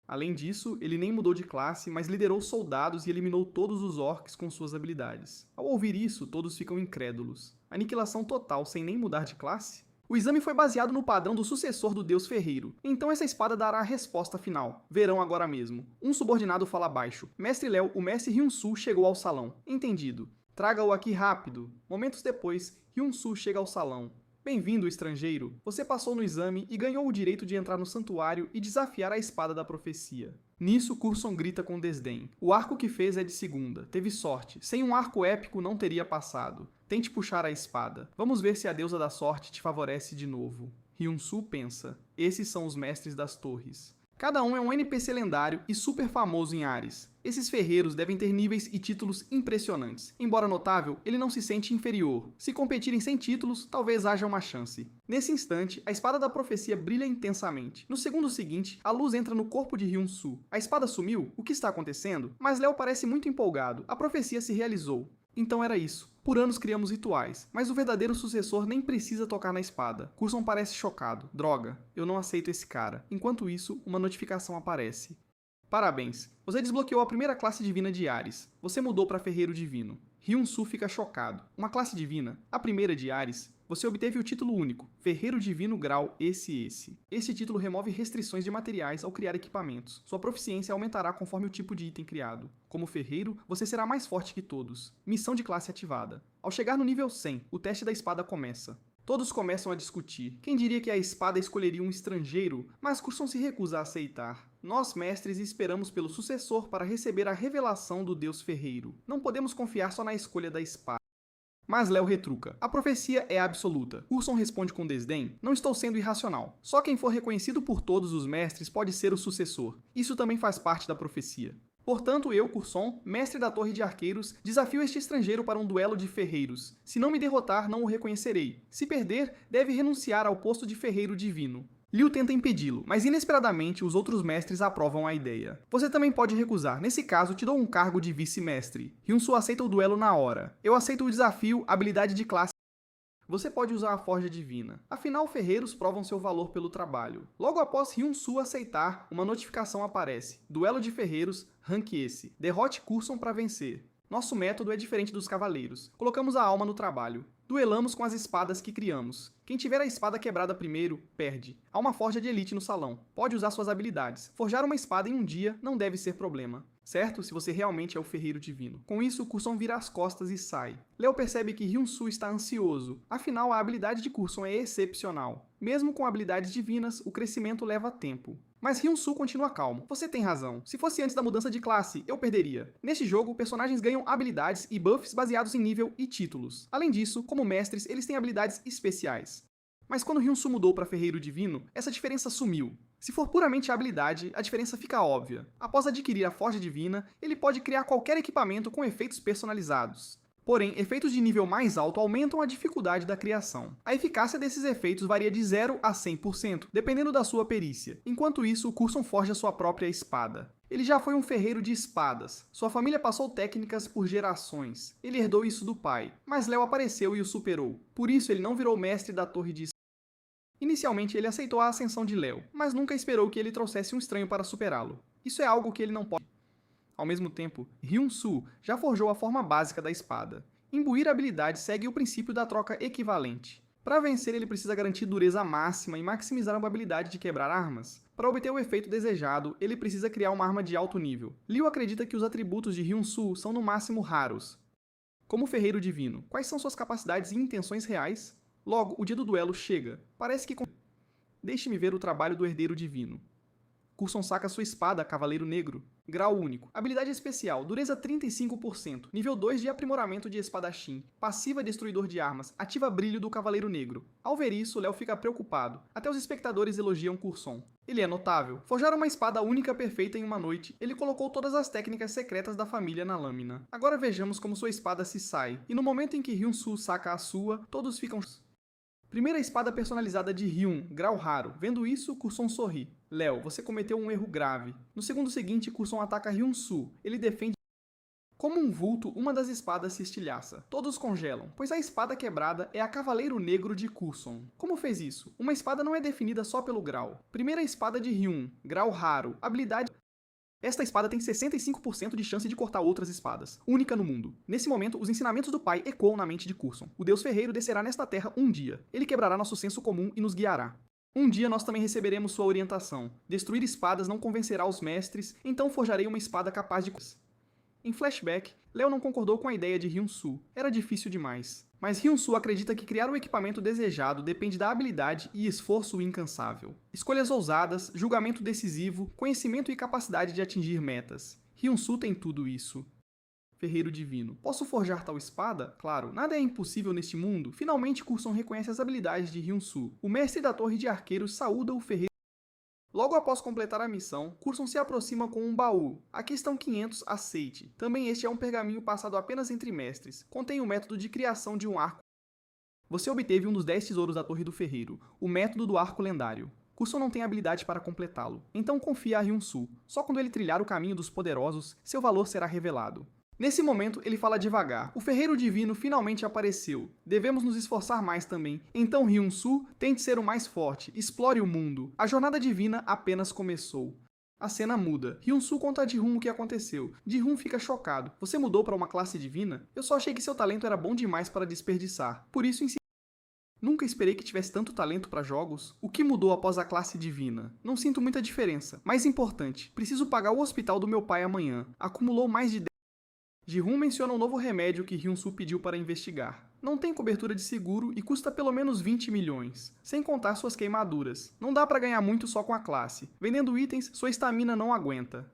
Além disso, ele nem mudou de classe, mas liderou soldados e eliminou todos os orcs com suas habilidades. Ao ouvir isso, todos ficam incrédulos. Aniquilação total sem nem mudar de classe? O exame foi baseado no padrão do sucessor do deus ferreiro, então essa espada dará a resposta final. Verão agora mesmo. Um subordinado fala baixo. Mestre Léo, o mestre Hyun-Soo chegou ao salão. Entendido. Traga-o aqui rápido. Momentos depois, Hyun-Soo chega ao salão. Bem-vindo, estrangeiro. Você passou no exame e ganhou o direito de entrar no santuário e desafiar a espada da profecia. Nisso, Coulson grita com desdém. O arco que fez é de segunda. Teve sorte. Sem um arco épico não teria passado. Tente puxar a espada. Vamos ver se a deusa da sorte te favorece de novo. Hyun-Soo pensa. Esses são os mestres das torres. Cada um é um NPC lendário e super famoso em Ares. Esses ferreiros devem ter níveis e títulos impressionantes. Embora notável, ele não se sente inferior. Se competirem sem títulos, talvez haja uma chance. Nesse instante, a espada da profecia brilha intensamente. No segundo seguinte, a luz entra no corpo de Hyun-Soo. A espada sumiu? O que está acontecendo? Mas Léo parece muito empolgado. A profecia se realizou. Então era isso. Por anos criamos rituais, mas o verdadeiro sucessor nem precisa tocar na espada. Coulson parece chocado. Droga, eu não aceito esse cara. Enquanto isso, uma notificação aparece. Parabéns, você desbloqueou a primeira classe divina de Ares. Você mudou para Ferreiro Divino. Hyun-Soo fica chocado. Uma classe divina, a primeira de Ares. Você obteve o título único, Ferreiro Divino Grau esse. Esse título remove restrições de materiais ao criar equipamentos. Sua proficiência aumentará conforme o tipo de item criado. Como ferreiro, você será mais forte que todos. Missão de classe ativada. Ao chegar no nível 100, o teste da espada começa. Todos começam a discutir. Quem diria que a espada escolheria um estrangeiro? Mas Coulson se recusa a aceitar. Nós, mestres, esperamos pelo sucessor para receber a revelação do deus ferreiro. Não podemos confiar só na escolha da espada. Mas Léo retruca. A profecia é absoluta. Coulson responde com desdém. Não estou sendo irracional. Só quem for reconhecido por todos os mestres pode ser o sucessor. Isso também faz parte da profecia. Portanto, eu, Coulson, mestre da Torre de Arqueiros, desafio este estrangeiro para um duelo de ferreiros. Se não me derrotar, não o reconhecerei. Se perder, deve renunciar ao posto de ferreiro divino. Liu tenta impedi-lo, mas inesperadamente os outros mestres aprovam a ideia. Você também pode recusar, nesse caso te dou um cargo de vice-mestre. Hyun-Soo aceita o duelo na hora. Eu aceito o desafio, habilidade de classe. Você pode usar a Forja Divina. Afinal, ferreiros provam seu valor pelo trabalho. Logo após Hyun-Soo aceitar, uma notificação aparece. Duelo de ferreiros, rank esse. Derrote Coulson para vencer. Nosso método é diferente dos cavaleiros. Colocamos a alma no trabalho. Duelamos com as espadas que criamos. Quem tiver a espada quebrada primeiro, perde. Há uma forja de elite no salão. Pode usar suas habilidades. Forjar uma espada em um dia não deve ser problema. Certo? Se você realmente é o ferreiro divino. Com isso, Coulson vira as costas e sai. Léo percebe que Hyun-Soo está ansioso. Afinal, a habilidade de Coulson é excepcional. Mesmo com habilidades divinas, o crescimento leva tempo. Mas Hyun-Soo continua calmo. Você tem razão. Se fosse antes da mudança de classe, eu perderia. Neste jogo, personagens ganham habilidades e buffs baseados em nível e títulos. Além disso, como mestres, eles têm habilidades especiais. Mas quando Hyun-Soo mudou para Ferreiro Divino, essa diferença sumiu. Se for puramente a habilidade, a diferença fica óbvia. Após adquirir a Forja Divina, ele pode criar qualquer equipamento com efeitos personalizados. Porém, efeitos de nível mais alto aumentam a dificuldade da criação. A eficácia desses efeitos varia de 0 a 100%, dependendo da sua perícia. Enquanto isso, Coulson forja sua própria espada. Ele já foi um ferreiro de espadas. Sua família passou técnicas por gerações. Ele herdou isso do pai, mas Léo apareceu e o superou. Por isso, ele não virou mestre da Torre de Espadas. Inicialmente, ele aceitou a ascensão de Léo, mas nunca esperou que ele trouxesse um estranho para superá-lo. Isso é algo que ele não pode. Ao mesmo tempo, Hyun-Soo já forjou a forma básica da espada. Imbuir a habilidade segue o princípio da troca equivalente. Para vencer, ele precisa garantir dureza máxima e maximizar a probabilidade de quebrar armas. Para obter o efeito desejado, ele precisa criar uma arma de alto nível. Liu acredita que os atributos de Hyun-Soo são no máximo raros. Como ferreiro divino, quais são suas capacidades e intenções reais? Logo, o dia do duelo chega. Parece que... Deixe-me ver o trabalho do herdeiro divino. Coulson saca sua espada, Cavaleiro Negro. Grau único. Habilidade especial, dureza 35%. Nível 2 de aprimoramento de espadachim. Passiva destruidor de armas. Ativa brilho do Cavaleiro Negro. Ao ver isso, Léo fica preocupado. Até os espectadores elogiam Coulson. Ele é notável. Forjar uma espada única perfeita em uma noite, ele colocou todas as técnicas secretas da família na lâmina. Agora vejamos como sua espada se sai. E no momento em que Hyun-Soo saca a sua, todos ficam... Primeira espada personalizada de Hyun, grau raro. Vendo isso, Coulson sorri. Léo, você cometeu um erro grave. No segundo seguinte, Coulson ataca Hyun-Soo. Ele defende... Como um vulto, uma das espadas se estilhaça. Todos congelam, pois a espada quebrada é a Cavaleiro Negro de Coulson. Como fez isso? Uma espada não é definida só pelo grau. Primeira espada de Hyun, grau raro. Habilidade... Esta espada tem 65% de chance de cortar outras espadas, única no mundo. Nesse momento, os ensinamentos do pai ecoam na mente de Coulson. O deus ferreiro descerá nesta terra um dia. Ele quebrará nosso senso comum e nos guiará. Um dia nós também receberemos sua orientação. Destruir espadas não convencerá os mestres, então forjarei uma espada capaz de... Em flashback, Léo não concordou com a ideia de Hyun-Soo. Era difícil demais. Mas Hyun-Soo acredita que criar o equipamento desejado depende da habilidade e esforço incansável. Escolhas ousadas, julgamento decisivo, conhecimento e capacidade de atingir metas. Hyun-Soo tem tudo isso. Ferreiro Divino. Posso forjar tal espada? Claro, nada é impossível neste mundo. Finalmente Coulson reconhece as habilidades de Hyun-Soo. O mestre da torre de arqueiros saúda o ferreiro. Logo após completar a missão, Coulson se aproxima com um baú. Aqui estão 500, aceite. Também este é um pergaminho passado apenas entre mestres. Contém o método de criação de um arco. Você obteve um dos 10 tesouros da Torre do Ferreiro, o método do arco lendário. Coulson não tem habilidade para completá-lo, então confia a Hyun-Soo. Só quando ele trilhar o caminho dos poderosos, seu valor será revelado. Nesse momento, ele fala devagar. O Ferreiro Divino finalmente apareceu. Devemos nos esforçar mais também. Então Hyun-Soo, tente ser o mais forte. Explore o mundo. A jornada divina apenas começou. A cena muda. Hyun-Soo conta a Ji-Hoon o que aconteceu. Ji-Hoon fica chocado. Você mudou para uma classe divina? Eu só achei que seu talento era bom demais para desperdiçar. Por isso insisti. Nunca esperei que tivesse tanto talento para jogos. O que mudou após a classe divina? Não sinto muita diferença. Mais importante, preciso pagar o hospital do meu pai amanhã. Acumulou mais de Ji-Hoon menciona um novo remédio que Hyun-Soo pediu para investigar. Não tem cobertura de seguro e custa pelo menos 20 milhões, sem contar suas queimaduras. Não dá para ganhar muito só com a classe. Vendendo itens, sua estamina não aguenta.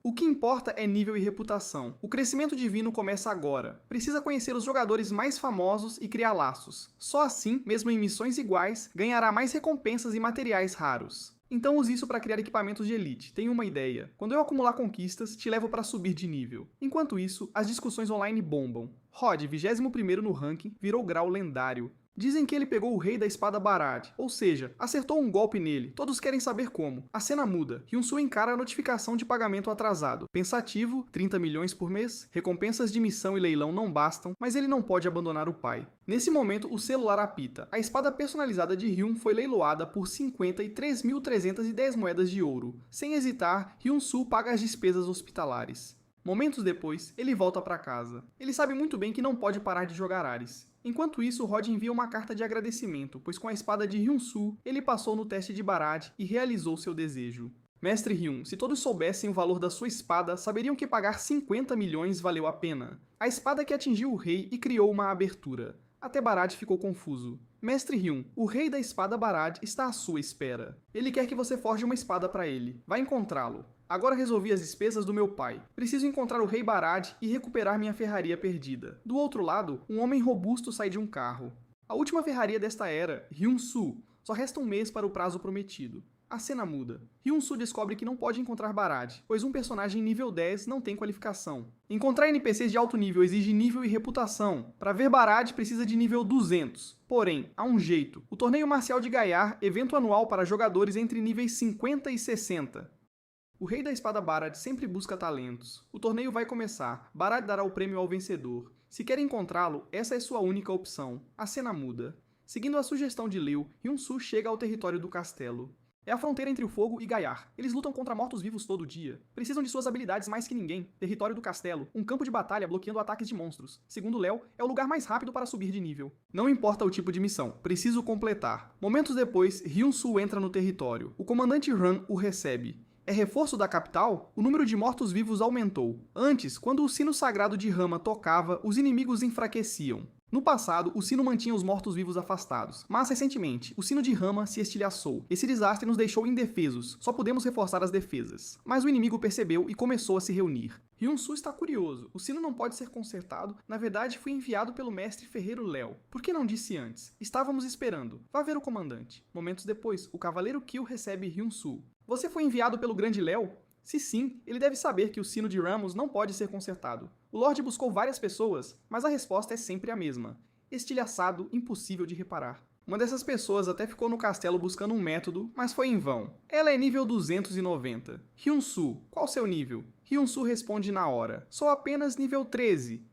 O que importa é nível e reputação. O crescimento divino começa agora. Precisa conhecer os jogadores mais famosos e criar laços. Só assim, mesmo em missões iguais, ganhará mais recompensas e materiais raros. Então use isso para criar equipamentos de elite. Tenho uma ideia. Quando eu acumular conquistas, te levo para subir de nível. Enquanto isso, as discussões online bombam. Rod, 21º no ranking, virou grau lendário. Dizem que ele pegou o rei da espada Barad, ou seja, acertou um golpe nele. Todos querem saber como. A cena muda. Hyun-Soo encara a notificação de pagamento atrasado. Pensativo, 30 milhões por mês, recompensas de missão e leilão não bastam, mas ele não pode abandonar o pai. Nesse momento, o celular apita. A espada personalizada de Hyun foi leiloada por 53.310 moedas de ouro. Sem hesitar, Hyun-Soo paga as despesas hospitalares. Momentos depois, ele volta para casa. Ele sabe muito bem que não pode parar de jogar Ares. Enquanto isso, Rod envia uma carta de agradecimento, pois com a espada de Hyun-Soo, ele passou no teste de Barad e realizou seu desejo. Mestre Hyun, se todos soubessem o valor da sua espada, saberiam que pagar 50 milhões valeu a pena. A espada que atingiu o rei e criou uma abertura. Até Barad ficou confuso. Mestre Hyun, o rei da espada Barad está à sua espera. Ele quer que você forje uma espada para ele. Vai encontrá-lo. Agora resolvi as despesas do meu pai. Preciso encontrar o rei Barad e recuperar minha ferraria perdida. Do outro lado, um homem robusto sai de um carro. A última ferraria desta era, Hyun-Soo. Só resta um mês para o prazo prometido. A cena muda. Hyun-Soo descobre que não pode encontrar Barad, pois um personagem nível 10 não tem qualificação. Encontrar NPCs de alto nível exige nível e reputação. Para ver Barad precisa de nível 200. Porém, há um jeito. O Torneio Marcial de Gaiar, evento anual para jogadores entre níveis 50 e 60. O rei da espada Barad sempre busca talentos. O torneio vai começar. Barad dará o prêmio ao vencedor. Se quer encontrá-lo, essa é sua única opção. A cena muda. Seguindo a sugestão de Liu, Hyun-Soo chega ao território do castelo. É a fronteira entre o fogo e Gaiar. Eles lutam contra mortos-vivos todo dia. Precisam de suas habilidades mais que ninguém. Território do castelo. Um campo de batalha bloqueando ataques de monstros. Segundo Léo, é o lugar mais rápido para subir de nível. Não importa o tipo de missão. Preciso completar. Momentos depois, Hyun-Soo entra no território. O comandante Ran o recebe. É reforço da capital? O número de mortos-vivos aumentou. Antes, quando o sino sagrado de Rama tocava, os inimigos enfraqueciam. No passado, o sino mantinha os mortos-vivos afastados, mas recentemente, o sino de Rama se estilhaçou. Esse desastre nos deixou indefesos, só pudemos reforçar as defesas. Mas o inimigo percebeu e começou a se reunir. Hyun-Soo está curioso, o sino não pode ser consertado, na verdade fui enviado pelo mestre ferreiro Léo. Por que não disse antes? Estávamos esperando. Vá ver o comandante. Momentos depois, o cavaleiro Kill recebe Hyun-Soo. Você foi enviado pelo grande Léo? Se sim, ele deve saber que o sino de Ramos não pode ser consertado. O Lorde buscou várias pessoas, mas a resposta é sempre a mesma. Estilhaçado, impossível de reparar. Uma dessas pessoas até ficou no castelo buscando um método, mas foi em vão. Ela é nível 290. Hyun-Soo, qual seu nível? Hyun-Soo responde na hora. Sou apenas nível 13.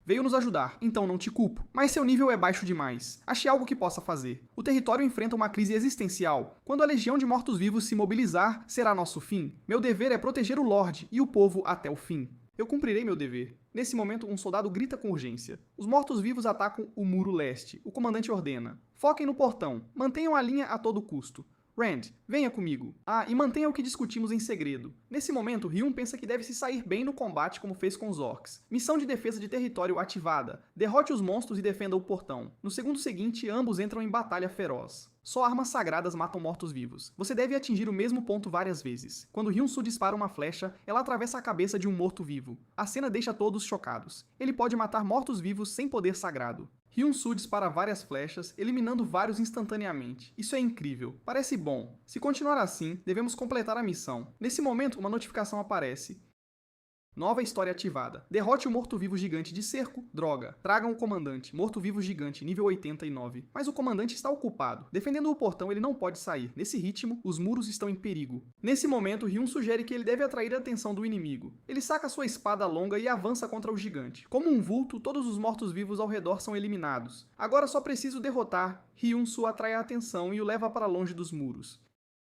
Veio nos ajudar, então não te culpo. Mas seu nível é baixo demais. Ache algo que possa fazer. O território enfrenta uma crise existencial. Quando a legião de mortos-vivos se mobilizar, será nosso fim. Meu dever é proteger o Lorde e o povo até o fim. Eu cumprirei meu dever. Nesse momento, um soldado grita com urgência. Os mortos-vivos atacam o muro leste. O comandante ordena: foquem no portão. Mantenham a linha a todo custo. Rand, venha comigo. Ah, e mantenha o que discutimos em segredo. Nesse momento, Ryun pensa que deve se sair bem no combate como fez com os orcs. Missão de defesa de território ativada. Derrote os monstros e defenda o portão. No segundo seguinte, ambos entram em batalha feroz. Só armas sagradas matam mortos-vivos. Você deve atingir o mesmo ponto várias vezes. Quando Hyun-Soo dispara uma flecha, ela atravessa a cabeça de um morto-vivo. A cena deixa todos chocados. Ele pode matar mortos-vivos sem poder sagrado. Hyun-Soo dispara várias flechas, eliminando vários instantaneamente. Isso é incrível. Parece bom. Se continuar assim, devemos completar a missão. Nesse momento, uma notificação aparece. Nova história ativada. Derrote o morto-vivo gigante de cerco. Droga. Tragam o comandante. Morto-vivo gigante, nível 89. Mas o comandante está ocupado. Defendendo o portão, ele não pode sair. Nesse ritmo, os muros estão em perigo. Nesse momento, Ryun sugere que ele deve atrair a atenção do inimigo. Ele saca sua espada longa e avança contra o gigante. Como um vulto, todos os mortos-vivos ao redor são eliminados. Agora só preciso derrotar. Hyun-Soo atrai a atenção e o leva para longe dos muros.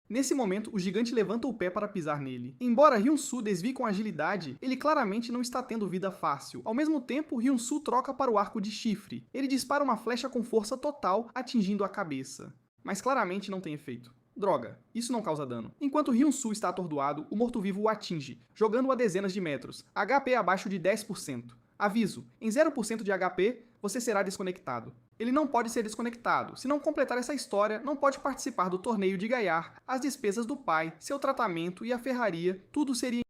Nesse momento, o gigante levanta o pé para pisar nele. Embora Hyun-Soo desvie com agilidade, ele claramente não está tendo vida fácil. Ao mesmo tempo, Hyun-Soo troca para o arco de chifre. Ele dispara uma flecha com força total, atingindo a cabeça. Mas claramente não tem efeito. Droga, isso não causa dano. Enquanto Hyun-Soo está atordoado, o morto-vivo o atinge, jogando-o a dezenas de metros. HP abaixo de 10%. Aviso, em 0% de HP, você será desconectado. Ele não pode ser desconectado. Se não completar essa história, não pode participar do torneio de Gaiar. As despesas do pai, seu tratamento e a ferraria, tudo seria...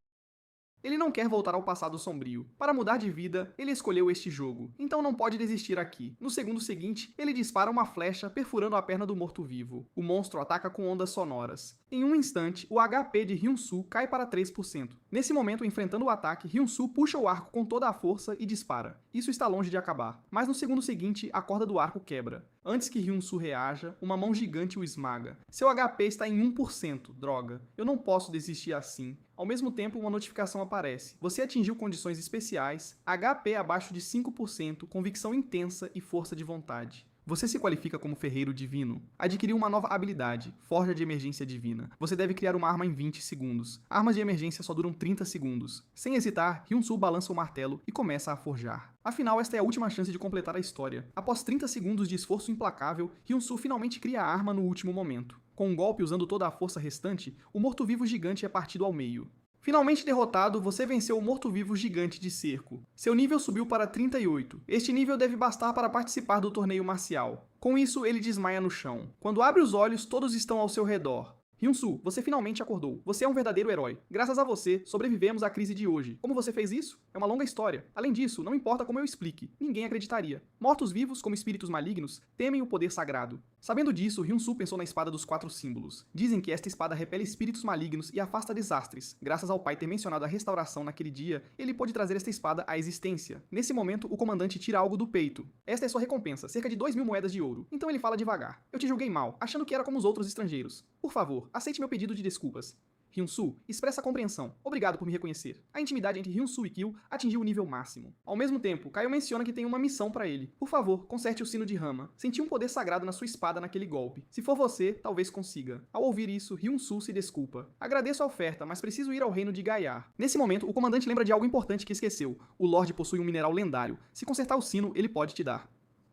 Ele não quer voltar ao passado sombrio. Para mudar de vida, ele escolheu este jogo, então não pode desistir aqui. No segundo seguinte, ele dispara uma flecha perfurando a perna do morto-vivo. O monstro ataca com ondas sonoras. Em um instante, o HP de Hyun-Soo cai para 3%. Nesse momento, enfrentando o ataque, Hyun-Soo puxa o arco com toda a força e dispara. Isso está longe de acabar. Mas no segundo seguinte, a corda do arco quebra. Antes que Hyun-Soo reaja, uma mão gigante o esmaga. Seu HP está em 1%. Droga. Eu não posso desistir assim. Ao mesmo tempo, uma notificação aparece. Você atingiu condições especiais, HP abaixo de 5%, convicção intensa e força de vontade. Você se qualifica como ferreiro divino. Adquiriu uma nova habilidade, Forja de Emergência Divina. Você deve criar uma arma em 20 segundos. Armas de emergência só duram 30 segundos. Sem hesitar, Hyun-Soo balança o martelo e começa a forjar. Afinal, esta é a última chance de completar a história. Após 30 segundos de esforço implacável, Hyun-Soo finalmente cria a arma no último momento. Com um golpe usando toda a força restante, o morto-vivo gigante é partido ao meio. Finalmente derrotado, você venceu o morto-vivo gigante de cerco. Seu nível subiu para 38. Este nível deve bastar para participar do torneio marcial. Com isso, ele desmaia no chão. Quando abre os olhos, todos estão ao seu redor. Hyun-Soo, você finalmente acordou. Você é um verdadeiro herói. Graças a você, sobrevivemos à crise de hoje. Como você fez isso? É uma longa história. Além disso, não importa como eu explique, ninguém acreditaria. Mortos-vivos, como espíritos malignos, temem o poder sagrado. Sabendo disso, Hyun-Soo pensou na espada dos 4 símbolos. Dizem que esta espada repele espíritos malignos e afasta desastres. Graças ao pai ter mencionado a restauração naquele dia, ele pôde trazer esta espada à existência. Nesse momento, o comandante tira algo do peito. Esta é sua recompensa, cerca de 2.000 moedas de ouro. Então ele fala devagar. Eu te julguei mal, achando que era como os outros estrangeiros. Por favor, aceite meu pedido de desculpas. Hyun-Soo expressa compreensão. Obrigado por me reconhecer. A intimidade entre Hyun-Soo e Kyo atingiu o nível máximo. Ao mesmo tempo, Kaio menciona que tem uma missão para ele. Por favor, conserte o sino de Rama. Senti um poder sagrado na sua espada naquele golpe. Se for você, talvez consiga. Ao ouvir isso, Hyun-Soo se desculpa. Agradeço a oferta, mas preciso ir ao reino de Gaiar. Nesse momento, o comandante lembra de algo importante que esqueceu. O Lorde possui um mineral lendário. Se consertar o sino, ele pode te dar.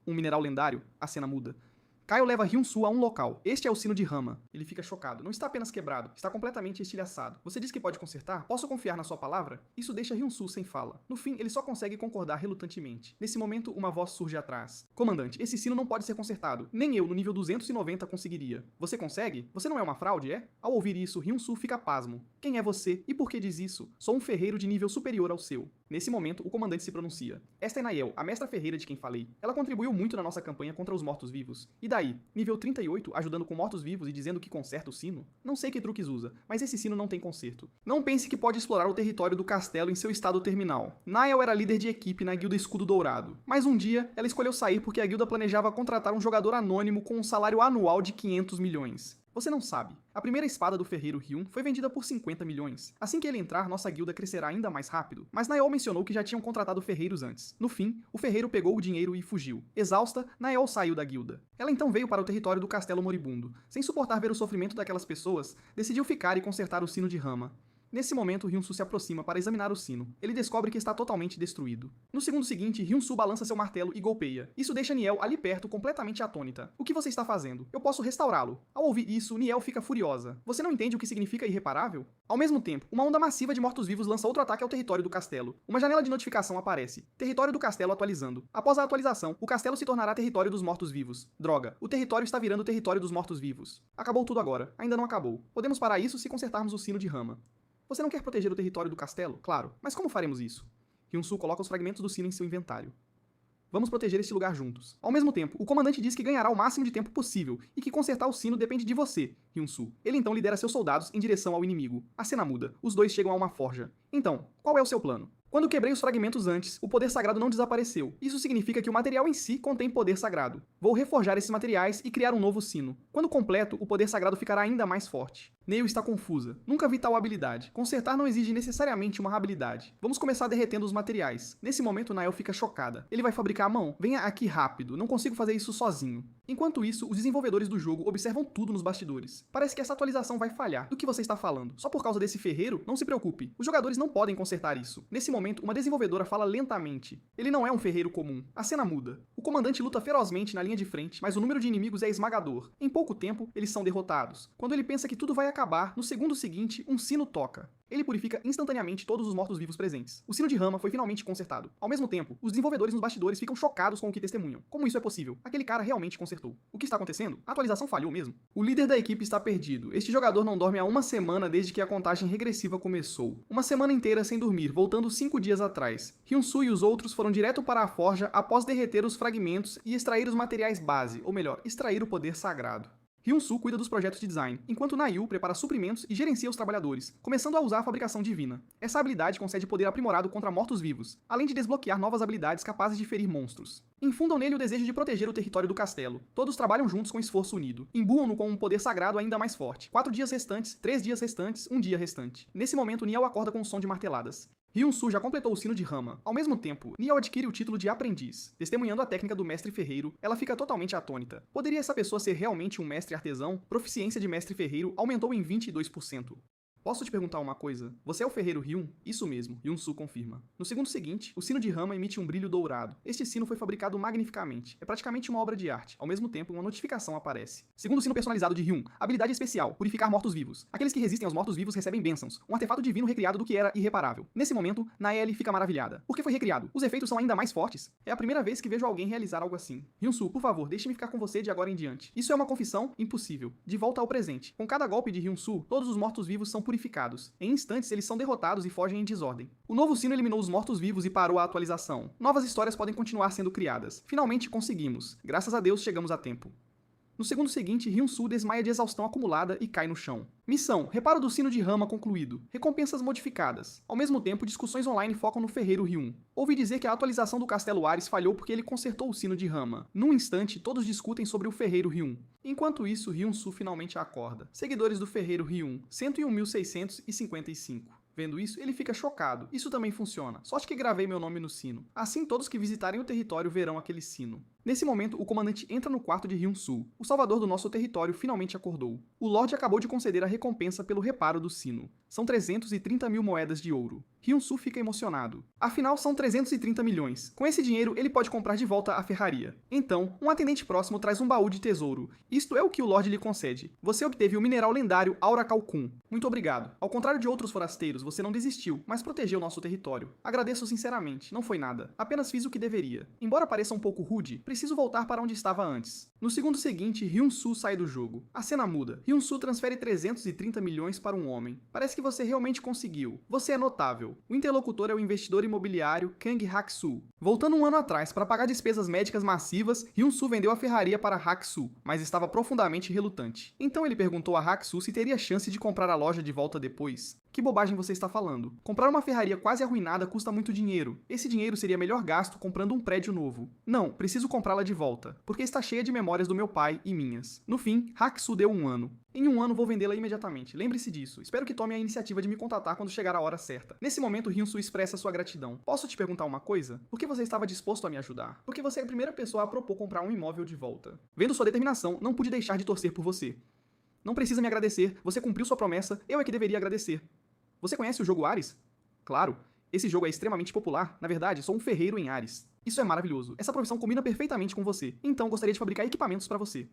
Um mineral lendário? A cena muda. Kaio leva Hyun-Soo a um local. Este é o sino de Rama. Ele fica chocado. Não está apenas quebrado, está completamente estilhaçado. Você diz que pode consertar? Posso confiar na sua palavra? Isso deixa Hyun-Soo sem fala. No fim, ele só consegue concordar relutantemente. Nesse momento, uma voz surge atrás. Comandante, esse sino não pode ser consertado. Nem eu, no nível 290, conseguiria. Você consegue? Você não é uma fraude, é? Ao ouvir isso, Hyun-Soo fica pasmo. Quem é você? E por que diz isso? Sou um ferreiro de nível superior ao seu. Nesse momento, o comandante se pronuncia. Esta é Nayel, a mestra ferreira de quem falei. Ela contribuiu muito na nossa campanha contra os mortos-vivos. E daí? Nível 38, ajudando com mortos-vivos e dizendo que conserta o sino? Não sei que truques usa, mas esse sino não tem conserto. Não pense que pode explorar o território do castelo em seu estado terminal. Nayel era líder de equipe na guilda Escudo Dourado. Mas um dia, ela escolheu sair porque a guilda planejava contratar um jogador anônimo com um salário anual de 500 milhões. Você não sabe. A primeira espada do ferreiro Hyun foi vendida por 50 milhões. Assim que ele entrar, nossa guilda crescerá ainda mais rápido. Mas Naeol mencionou que já tinham contratado ferreiros antes. No fim, o ferreiro pegou o dinheiro e fugiu. Exausta, Naeol saiu da guilda. Ela então veio para o território do Castelo Moribundo. Sem suportar ver o sofrimento daquelas pessoas, decidiu ficar e consertar o sino de Rama. Nesse momento, Hyun-Soo se aproxima para examinar o sino. Ele descobre que está totalmente destruído. No segundo seguinte, Hyun-Soo balança seu martelo e golpeia. Isso deixa Niel ali perto completamente atônita. O que você está fazendo? Eu posso restaurá-lo. Ao ouvir isso, Niel fica furiosa. Você não entende o que significa irreparável? Ao mesmo tempo, uma onda massiva de mortos-vivos lança outro ataque ao território do castelo. Uma janela de notificação aparece. Território do castelo atualizando. Após a atualização, o castelo se tornará território dos mortos-vivos. Droga, o território está virando território dos mortos-vivos. Acabou tudo agora. Ainda não acabou. Podemos parar isso se consertarmos o sino de Rama. Você não quer proteger o território do castelo? Claro. Mas como faremos isso? Hyun-Soo coloca os fragmentos do sino em seu inventário. Vamos proteger este lugar juntos. Ao mesmo tempo, o comandante diz que ganhará o máximo de tempo possível e que consertar o sino depende de você, Hyun-Soo. Ele então lidera seus soldados em direção ao inimigo. A cena muda. Os dois chegam a uma forja. Então, qual é o seu plano? Quando quebrei os fragmentos antes, o poder sagrado não desapareceu. Isso significa que o material em si contém poder sagrado. Vou reforjar esses materiais e criar um novo sino. Quando completo, o poder sagrado ficará ainda mais forte. Neil está confusa. Nunca vi tal habilidade. Consertar não exige necessariamente uma habilidade. Vamos começar derretendo os materiais. Nesse momento, Nael fica chocada. Ele vai fabricar à mão? Venha aqui rápido. Não consigo fazer isso sozinho. Enquanto isso, os desenvolvedores do jogo observam tudo nos bastidores. Parece que essa atualização vai falhar. Do que você está falando? Só por causa desse ferreiro? Não se preocupe. Os jogadores não podem consertar isso. Nesse momento, uma desenvolvedora fala lentamente. Ele não é um ferreiro comum. A cena muda. O comandante luta ferozmente na linha de frente, mas o número de inimigos é esmagador. Em pouco tempo, eles são derrotados. Quando ele pensa que tudo vai acabar, no segundo seguinte, um sino toca. Ele purifica instantaneamente todos os mortos-vivos presentes. O sino de Rama foi finalmente consertado. Ao mesmo tempo, os desenvolvedores nos bastidores ficam chocados com o que testemunham. Como isso é possível? Aquele cara realmente consertou. O que está acontecendo? A atualização falhou mesmo? O líder da equipe está perdido. Este jogador não dorme há uma semana desde que a contagem regressiva começou. Uma semana inteira sem dormir, voltando 5 dias atrás. Hyun-Soo e os outros foram direto para a forja após derreter os fragmentos e extrair os materiais base, ou melhor, extrair o poder sagrado. Hyun-Soo cuida dos projetos de design, enquanto Na-Yu prepara suprimentos e gerencia os trabalhadores, começando a usar a fabricação divina. Essa habilidade concede poder aprimorado contra mortos-vivos, além de desbloquear novas habilidades capazes de ferir monstros. Infundam nele o desejo de proteger o território do castelo. Todos trabalham juntos com esforço unido. Imbuam-no com um poder sagrado ainda mais forte. 4 dias restantes, 3 dias restantes, 1 dia restante. Nesse momento, Niel acorda com um som de marteladas. Hyun-Soo já completou o sino de Rama. Ao mesmo tempo, Niel adquire o título de aprendiz. Testemunhando a técnica do mestre ferreiro, ela fica totalmente atônita. Poderia essa pessoa ser realmente um mestre artesão? Proficiência de mestre ferreiro aumentou em 22%. Posso te perguntar uma coisa? Você é o ferreiro Hyun? Isso mesmo, Hyun-Soo confirma. No segundo seguinte, o sino de Rama emite um brilho dourado. Este sino foi fabricado magnificamente. É praticamente uma obra de arte. Ao mesmo tempo, uma notificação aparece. Segundo o sino personalizado de Hyun, habilidade especial, purificar mortos-vivos. Aqueles que resistem aos mortos-vivos recebem bênçãos, um artefato divino recriado do que era irreparável. Nesse momento, Naeli fica maravilhada. Por que foi recriado? Os efeitos são ainda mais fortes? É a primeira vez que vejo alguém realizar algo assim. Hyun-Soo, por favor, deixe-me ficar com você de agora em diante. Isso é uma confissão impossível. De volta ao presente. Com cada golpe de Hyun-Soo, todos os mortos-vivos são purificados. Em instantes, eles são derrotados e fogem em desordem. O novo sino eliminou os mortos-vivos e parou a atualização. Novas histórias podem continuar sendo criadas. Finalmente conseguimos. Graças a Deus chegamos a tempo. No segundo seguinte, Hyun-Soo desmaia de exaustão acumulada e cai no chão. Missão: reparo do sino de Rama concluído. Recompensas modificadas. Ao mesmo tempo, discussões online focam no ferreiro Hyun. Ouvi dizer que a atualização do Castelo Ares falhou porque ele consertou o sino de Rama. Num instante, todos discutem sobre o ferreiro Hyun. Enquanto isso, Hyun-Soo finalmente acorda. Seguidores do ferreiro Hyun, 101.655. Vendo isso, ele fica chocado. Isso também funciona. Sorte que gravei meu nome no sino. Assim, todos que visitarem o território verão aquele sino. Nesse momento, o comandante entra no quarto de Hyun-Soo. O salvador do nosso território finalmente acordou. O Lorde acabou de conceder a recompensa pelo reparo do sino. São 330 mil moedas de ouro. Hyun-Soo fica emocionado. Afinal, são 330 milhões. Com esse dinheiro, ele pode comprar de volta a ferraria. Então, um atendente próximo traz um baú de tesouro. Isto é o que o Lorde lhe concede. Você obteve o mineral lendário Aura Calcum. Muito obrigado. Ao contrário de outros forasteiros, você não desistiu, mas protegeu nosso território. Agradeço sinceramente. Não foi nada. Apenas fiz o que deveria. Embora pareça um pouco rude, preciso voltar para onde estava antes. No segundo seguinte, Hyun-Soo sai do jogo. A cena muda. Hyun-Soo transfere 330 milhões para um homem. Parece que você realmente conseguiu. Você é notável. O interlocutor é o investidor imobiliário Kang Hak-soo. Voltando um ano atrás, para pagar despesas médicas massivas, Hyun-Soo vendeu a ferraria para Hak-soo, mas estava profundamente relutante. Então ele perguntou a Hak-soo se teria chance de comprar a loja de volta depois. Que bobagem você está falando? Comprar uma ferraria quase arruinada custa muito dinheiro. Esse dinheiro seria melhor gasto comprando um prédio novo. Não, preciso comprar comprá-la de volta, porque está cheia de memórias do meu pai e minhas. No fim, Haxu deu 1 ano. Em 1 ano vou vendê-la imediatamente. Lembre-se disso. Espero que tome a iniciativa de me contatar quando chegar a hora certa. Nesse momento, Hyun-Soo expressa sua gratidão. Posso te perguntar uma coisa? Por que você estava disposto a me ajudar? Porque você é a primeira pessoa a propor comprar um imóvel de volta. Vendo sua determinação, não pude deixar de torcer por você. Não precisa me agradecer. Você cumpriu sua promessa. Eu é que deveria agradecer. Você conhece o jogo Ares? Claro. Esse jogo é extremamente popular. Na verdade, sou um ferreiro em Ares. Isso é maravilhoso. Essa profissão combina perfeitamente com você. Então, gostaria de fabricar equipamentos para você.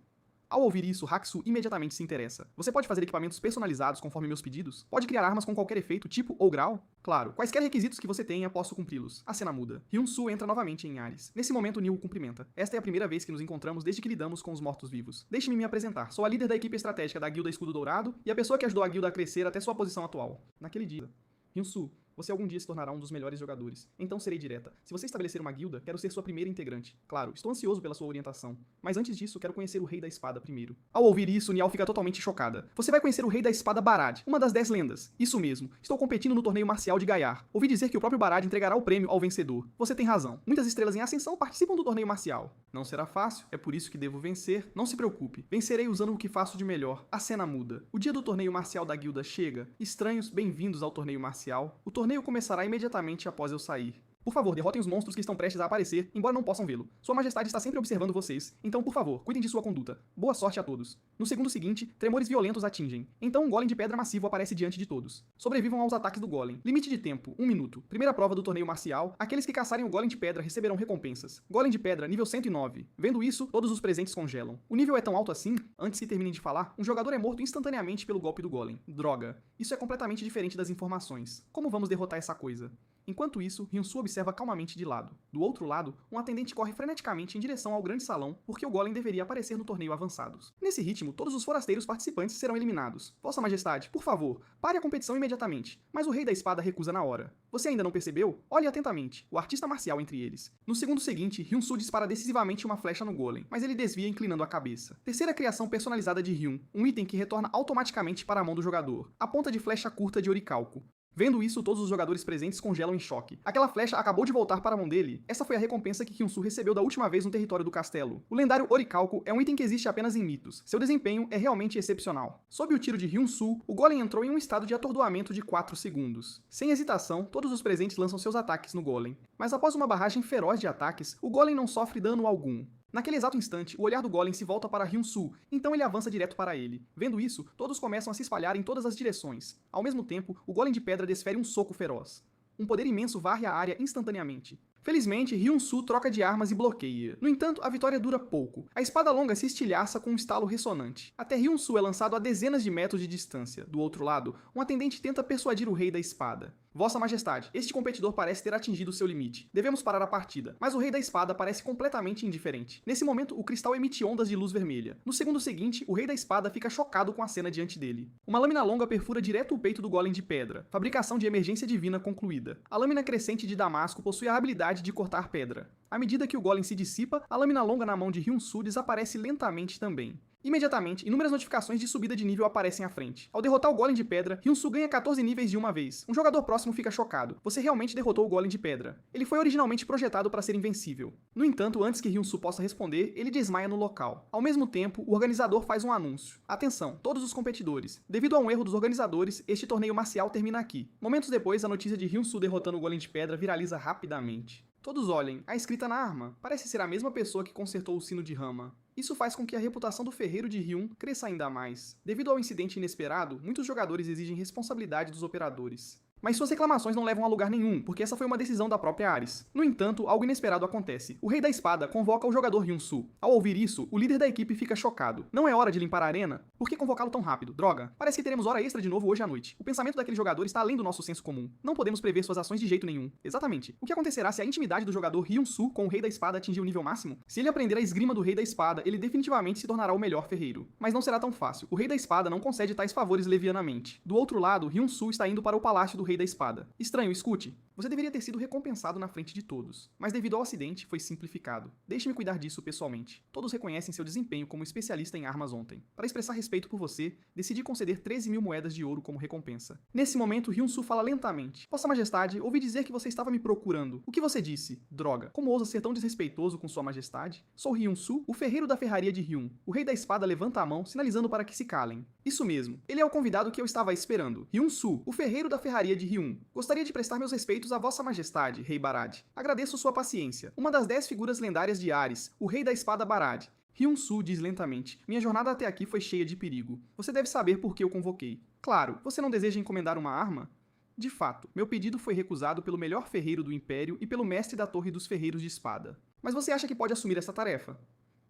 Ao ouvir isso, Haxu imediatamente se interessa. Você pode fazer equipamentos personalizados conforme meus pedidos? Pode criar armas com qualquer efeito, tipo ou grau? Claro, quaisquer requisitos que você tenha, posso cumpri-los. A cena muda. Hyun-Soo entra novamente em Ares. Nesse momento, Neil o cumprimenta. Esta é a primeira vez que nos encontramos desde que lidamos com os mortos-vivos. Deixe-me me apresentar. Sou a líder da equipe estratégica da Guilda Escudo Dourado e a pessoa que ajudou a guilda a crescer até sua posição atual. Naquele dia. Hyun-Soo, você algum dia se tornará um dos melhores jogadores. Então serei direta. Se você estabelecer uma guilda, quero ser sua primeira integrante. Claro, estou ansioso pela sua orientação. Mas antes disso, quero conhecer o Rei da Espada primeiro. Ao ouvir isso, Niall fica totalmente chocada. Você vai conhecer o Rei da Espada Barad, uma das 10 lendas. Isso mesmo. Estou competindo no torneio marcial de Gaiar. Ouvi dizer que o próprio Barad entregará o prêmio ao vencedor. Você tem razão. Muitas estrelas em ascensão participam do torneio marcial. Não será fácil, é por isso que devo vencer. Não se preocupe. Vencerei usando o que faço de melhor. A cena muda. O dia do torneio marcial da guilda chega. Estranhos, bem-vindos ao torneio marcial. O torneio começará imediatamente após eu sair. Por favor, derrotem os monstros que estão prestes a aparecer, embora não possam vê-lo. Sua Majestade está sempre observando vocês, então, por favor, cuidem de sua conduta. Boa sorte a todos. No segundo seguinte, tremores violentos atingem. Então um golem de pedra massivo aparece diante de todos. Sobrevivam aos ataques do golem. Limite de tempo, 1 minuto. Primeira prova do torneio marcial, aqueles que caçarem o golem de pedra receberão recompensas. Golem de pedra, nível 109. Vendo isso, todos os presentes congelam. O nível é tão alto assim? Antes que terminem de falar, um jogador é morto instantaneamente pelo golpe do golem. Droga. Isso é completamente diferente das informações. Como vamos derrotar essa coisa? Enquanto isso, Hyun-Soo observa calmamente de lado. Do outro lado, um atendente corre freneticamente em direção ao grande salão, porque o golem deveria aparecer no torneio avançados. Nesse ritmo, todos os forasteiros participantes serão eliminados. Vossa Majestade, por favor, pare a competição imediatamente. Mas o Rei da Espada recusa na hora. Você ainda não percebeu? Olhe atentamente. O artista marcial entre eles. No segundo seguinte, Hyun-Soo dispara decisivamente uma flecha no golem, mas ele desvia inclinando a cabeça. Terceira criação personalizada de Hyun, um item que retorna automaticamente para a mão do jogador. A ponta de flecha curta de oricalco. Vendo isso, todos os jogadores presentes congelam em choque. Aquela flecha acabou de voltar para a mão dele. Essa foi a recompensa que Hyun-Soo recebeu da última vez no território do castelo. O lendário Oricalco é um item que existe apenas em mitos. Seu desempenho é realmente excepcional. Sob o tiro de Hyun-Soo, o golem entrou em um estado de atordoamento de 4 segundos. Sem hesitação, todos os presentes lançam seus ataques no golem. Mas após uma barragem feroz de ataques, o golem não sofre dano algum. Naquele exato instante, o olhar do golem se volta para Hyun-Soo, então ele avança direto para ele. Vendo isso, todos começam a se espalhar em todas as direções. Ao mesmo tempo, o golem de pedra desfere um soco feroz. Um poder imenso varre a área instantaneamente. Felizmente, Hyun-Soo troca de armas e bloqueia. No entanto, a vitória dura pouco. A espada longa se estilhaça com um estalo ressonante. Até Hyun-Soo é lançado a dezenas de metros de distância. Do outro lado, um atendente tenta persuadir o Rei da Espada. Vossa Majestade, este competidor parece ter atingido seu limite. Devemos parar a partida. Mas o Rei da Espada parece completamente indiferente. Nesse momento, o cristal emite ondas de luz vermelha. No segundo seguinte, o Rei da Espada fica chocado com a cena diante dele. Uma lâmina longa perfura direto o peito do golem de pedra. Fabricação de emergência divina concluída. A lâmina crescente de Damasco possui a habilidade de cortar pedra. À medida que o golem se dissipa, a lâmina longa na mão de Hyun-Soo desaparece lentamente também. Imediatamente, inúmeras notificações de subida de nível aparecem à frente. Ao derrotar o golem de pedra, Hyun-Soo ganha 14 níveis de uma vez. Um jogador próximo fica chocado. Você realmente derrotou o golem de pedra. Ele foi originalmente projetado para ser invencível. No entanto, antes que Hyun-Soo possa responder, ele desmaia no local. Ao mesmo tempo, o organizador faz um anúncio. Atenção, todos os competidores. Devido a um erro dos organizadores, este torneio marcial termina aqui. Momentos depois, a notícia de Hyun-Soo derrotando o golem de pedra viraliza rapidamente. Todos olhem, a escrita na arma parece ser a mesma pessoa que consertou o sino de Rama. Isso faz com que a reputação do ferreiro de Hyun cresça ainda mais. Devido ao incidente inesperado, muitos jogadores exigem responsabilidade dos operadores. Mas suas reclamações não levam a lugar nenhum, porque essa foi uma decisão da própria Ares. No entanto, algo inesperado acontece. O Rei da Espada convoca o jogador Hyun-Soo. Ao ouvir isso, o líder da equipe fica chocado. Não é hora de limpar a arena? Por que convocá-lo tão rápido? Droga, parece que teremos hora extra de novo hoje à noite. O pensamento daquele jogador está além do nosso senso comum. Não podemos prever suas ações de jeito nenhum. Exatamente. O que acontecerá se a intimidade do jogador Hyun-Soo com o Rei da Espada atingir o nível máximo? Se ele aprender a esgrima do Rei da Espada, ele definitivamente se tornará o melhor ferreiro. Mas não será tão fácil. O Rei da Espada não concede tais favores levianamente. Do outro lado, Hyun-Soo está indo para o palácio do Rei da Espada. Estranho, escute. Você deveria ter sido recompensado na frente de todos, mas devido ao acidente, foi simplificado. Deixe-me cuidar disso pessoalmente. Todos reconhecem seu desempenho como especialista em armas ontem. Para expressar respeito por você, decidi conceder 13.000 moedas de ouro como recompensa. Nesse momento, Hyun-Soo fala lentamente. Vossa Majestade, ouvi dizer que você estava me procurando. O que você disse? Droga. Como ousa ser tão desrespeitoso com Sua Majestade? Sou Hyun-Soo, o ferreiro da ferraria de Hyun. O rei da espada levanta a mão, sinalizando para que se calem. Isso mesmo. Ele é o convidado que eu estava esperando. Hyun-Soo, o ferreiro da ferraria de Hyun. Gostaria de prestar meus respeitos a Vossa Majestade, Rei Barad. Agradeço sua paciência. Uma das 10 figuras lendárias de Ares, o rei da espada Barad. Hyun-Soo diz lentamente, minha jornada até aqui foi cheia de perigo. Você deve saber por que eu convoquei. Claro, você não deseja encomendar uma arma? De fato, meu pedido foi recusado pelo melhor ferreiro do Império e pelo mestre da Torre dos Ferreiros de Espada. Mas você acha que pode assumir essa tarefa?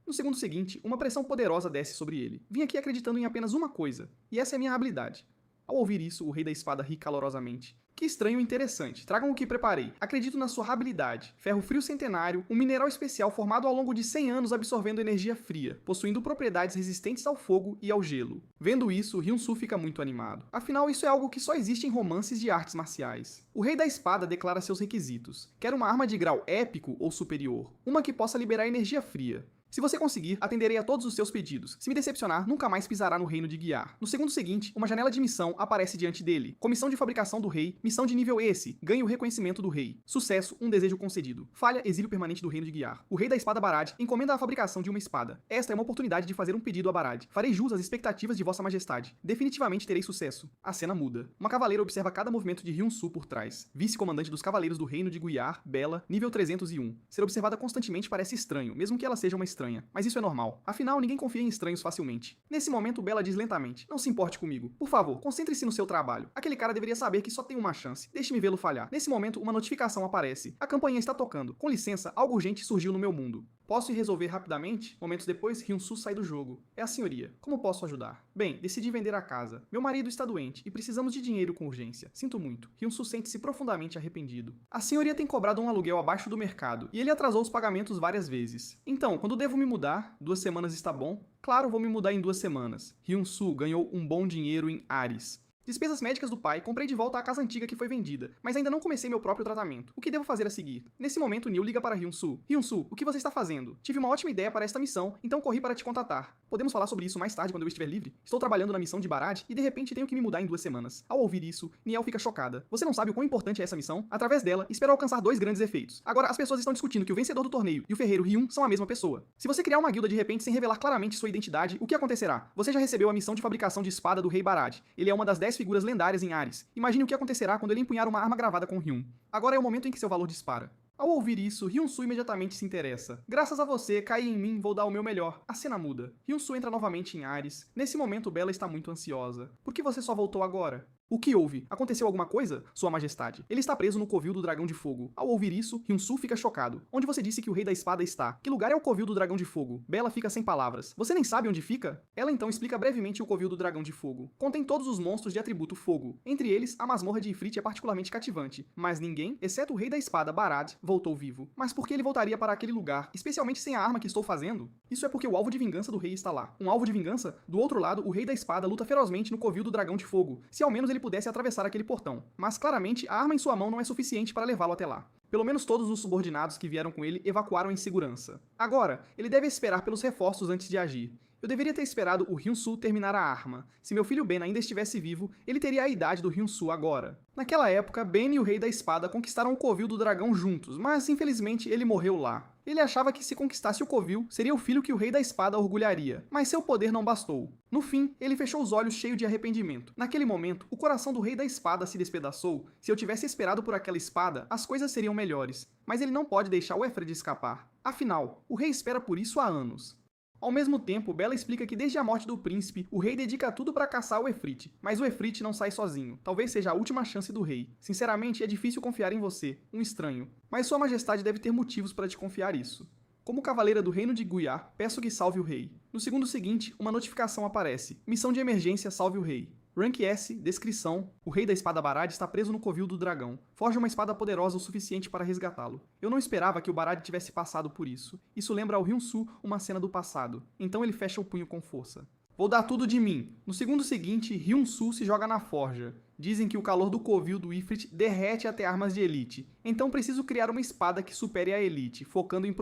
No segundo seguinte, uma pressão poderosa desce sobre ele. Vim aqui acreditando em apenas uma coisa, e essa é minha habilidade. Ao ouvir isso, o rei da espada ri calorosamente. Que estranho e interessante. Tragam o que preparei. Acredito na sua habilidade. Ferro frio centenário, um mineral especial formado ao longo de 100 anos absorvendo energia fria, possuindo propriedades resistentes ao fogo e ao gelo. Vendo isso, Hyun-Soo fica muito animado. Afinal, isso é algo que só existe em romances de artes marciais. O rei da espada declara seus requisitos. Quer uma arma de grau épico ou superior. Uma que possa liberar energia fria. Se você conseguir, atenderei a todos os seus pedidos. Se me decepcionar, nunca mais pisará no reino de Guiar. No segundo seguinte, uma janela de missão aparece diante dele. Comissão de fabricação do rei, missão de nível esse, ganhe o reconhecimento do rei. Sucesso, um desejo concedido. Falha, exílio permanente do reino de Guiar. O rei da espada Barad encomenda a fabricação de uma espada. Esta é uma oportunidade de fazer um pedido a Barad. Farei jus às expectativas de Vossa Majestade. Definitivamente terei sucesso. A cena muda. Uma cavaleira observa cada movimento de Hyun-Soo por trás. Vice-comandante dos cavaleiros do reino de Guiar, Bela, nível 301. Ser observada constantemente parece estranho, mesmo que ela seja uma estranha. Mas isso é normal. Afinal, ninguém confia em estranhos facilmente. Nesse momento, Bela diz lentamente, não se importe comigo. Por favor, concentre-se no seu trabalho. Aquele cara deveria saber que só tem uma chance. Deixe-me vê-lo falhar. Nesse momento, uma notificação aparece. A campainha está tocando. Com licença, algo urgente surgiu no meu mundo. Posso ir resolver rapidamente? Momentos depois, Hyun-Soo sai do jogo. É a senhoria. Como posso ajudar? Bem, decidi vender a casa. Meu marido está doente e precisamos de dinheiro com urgência. Sinto muito. Hyun-Soo sente-se profundamente arrependido. A senhoria tem cobrado um aluguel abaixo do mercado e ele atrasou os pagamentos várias vezes. Então, quando devo me mudar? 2 semanas está bom? Claro, vou me mudar em 2 semanas. Hyun-Soo ganhou um bom dinheiro em Ares. Despesas médicas do pai, comprei de volta a casa antiga que foi vendida, mas ainda não comecei meu próprio tratamento. O que devo fazer a seguir? Nesse momento, Neil liga para Hyun-Soo. Hyun-Soo, o que você está fazendo? Tive uma ótima ideia para esta missão, então corri para te contatar. Podemos falar sobre isso mais tarde quando eu estiver livre? Estou trabalhando na missão de Barad e de repente tenho que me mudar em 2 semanas. Ao ouvir isso, Niel fica chocada. Você não sabe o quão importante é essa missão? Através dela, espero alcançar 2 grandes efeitos. Agora, as pessoas estão discutindo que o vencedor do torneio e o ferreiro Hyun são a mesma pessoa. Se você criar uma guilda de repente sem revelar claramente sua identidade, o que acontecerá? Você já recebeu a missão de fabricação de espada do rei Barad. Ele é uma das 10 figuras lendárias em Ares. Imagine o que acontecerá quando ele empunhar uma arma gravada com Hyun. Agora é o momento em que seu valor dispara. Ao ouvir isso, Hyun-Soo imediatamente se interessa. Graças a você, caia em mim, vou dar o meu melhor. A cena muda. Hyun-Soo entra novamente em Ares. Nesse momento, Bela está muito ansiosa. Por que você só voltou agora? O que houve? Aconteceu alguma coisa? Sua Majestade. Ele está preso no covil do Dragão de Fogo. Ao ouvir isso, Hyun-Soo fica chocado. Onde você disse que o Rei da Espada está? Que lugar é o covil do Dragão de Fogo? Bela fica sem palavras. Você nem sabe onde fica? Ela então explica brevemente o covil do Dragão de Fogo. Contém todos os monstros de atributo fogo. Entre eles, a masmorra de Ifrit é particularmente cativante. Mas ninguém, exceto o Rei da Espada, Barad, voltou vivo. Mas por que ele voltaria para aquele lugar, especialmente sem a arma que estou fazendo? Isso é porque o alvo de vingança do rei está lá. Um alvo de vingança? Do outro lado, o Rei da Espada luta ferozmente no covil do Dragão de Fogo. Se ao menos ele pudesse atravessar aquele portão. Mas claramente, a arma em sua mão não é suficiente para levá-lo até lá. Pelo menos todos os subordinados que vieram com ele evacuaram em segurança. Agora, ele deve esperar pelos reforços antes de agir. Eu deveria ter esperado o Hyun-Soo terminar a arma. Se meu filho Ben ainda estivesse vivo, ele teria a idade do Hyun-Soo agora. Naquela época, Ben e o Rei da Espada conquistaram o covil do dragão juntos, mas infelizmente ele morreu lá. Ele achava que se conquistasse o covil, seria o filho que o Rei da Espada orgulharia, mas seu poder não bastou. No fim, ele fechou os olhos cheio de arrependimento. Naquele momento, o coração do Rei da Espada se despedaçou. Se eu tivesse esperado por aquela espada, as coisas seriam melhores. Mas ele não pode deixar o Efred escapar. Afinal, o rei espera por isso há anos. Ao mesmo tempo, Bela explica que desde a morte do príncipe, o rei dedica tudo para caçar o Efrit. Mas o Efrit não sai sozinho. Talvez seja a última chance do rei. Sinceramente, é difícil confiar em você, um estranho. Mas Sua Majestade deve ter motivos para te confiar isso. Como cavaleira do reino de Guiar, peço que salve o rei. No segundo seguinte, uma notificação aparece. Missão de emergência, salve o rei. Rank S, descrição, o Rei da Espada Barad está preso no covil do dragão. Forja uma espada poderosa o suficiente para resgatá-lo. Eu não esperava que o Barad tivesse passado por isso. Isso lembra ao Hyun-Soo uma cena do passado. Então ele fecha o punho com força. Vou dar tudo de mim. No segundo seguinte, Hyun-Soo se joga na forja. Dizem que o calor do covil do Ifrit derrete até armas de elite. Então preciso criar uma espada que supere a elite, focando em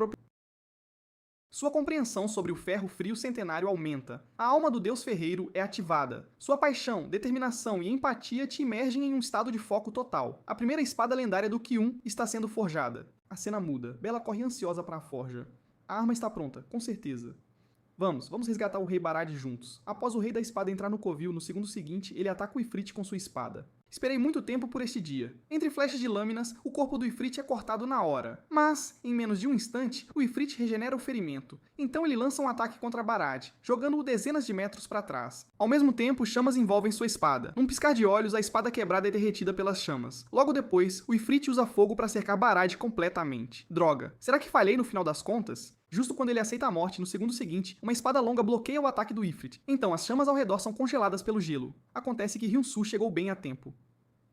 Sua compreensão sobre o ferro frio centenário aumenta. A alma do deus ferreiro é ativada. Sua paixão, determinação e empatia te imergem em um estado de foco total. A primeira espada lendária do Kyun está sendo forjada. A cena muda. Bella corre ansiosa para a forja. A arma está pronta, com certeza. Vamos resgatar o Rei Barad juntos. Após o Rei da Espada entrar no covil, no segundo seguinte, ele ataca o Ifrit com sua espada. Esperei muito tempo por este dia. Entre flechas de lâminas, o corpo do Ifrit é cortado na hora. Mas, em menos de um instante, o Ifrit regenera o ferimento. Então ele lança um ataque contra Barad, jogando-o dezenas de metros para trás. Ao mesmo tempo, chamas envolvem sua espada. Num piscar de olhos, a espada quebrada é derretida pelas chamas. Logo depois, o Ifrit usa fogo para cercar Barad completamente. Droga, será que falhei no final das contas? Justo quando ele aceita a morte, no segundo seguinte, uma espada longa bloqueia o ataque do Ifrit. Então, as chamas ao redor são congeladas pelo gelo. Acontece que Hyun-Soo chegou bem a tempo.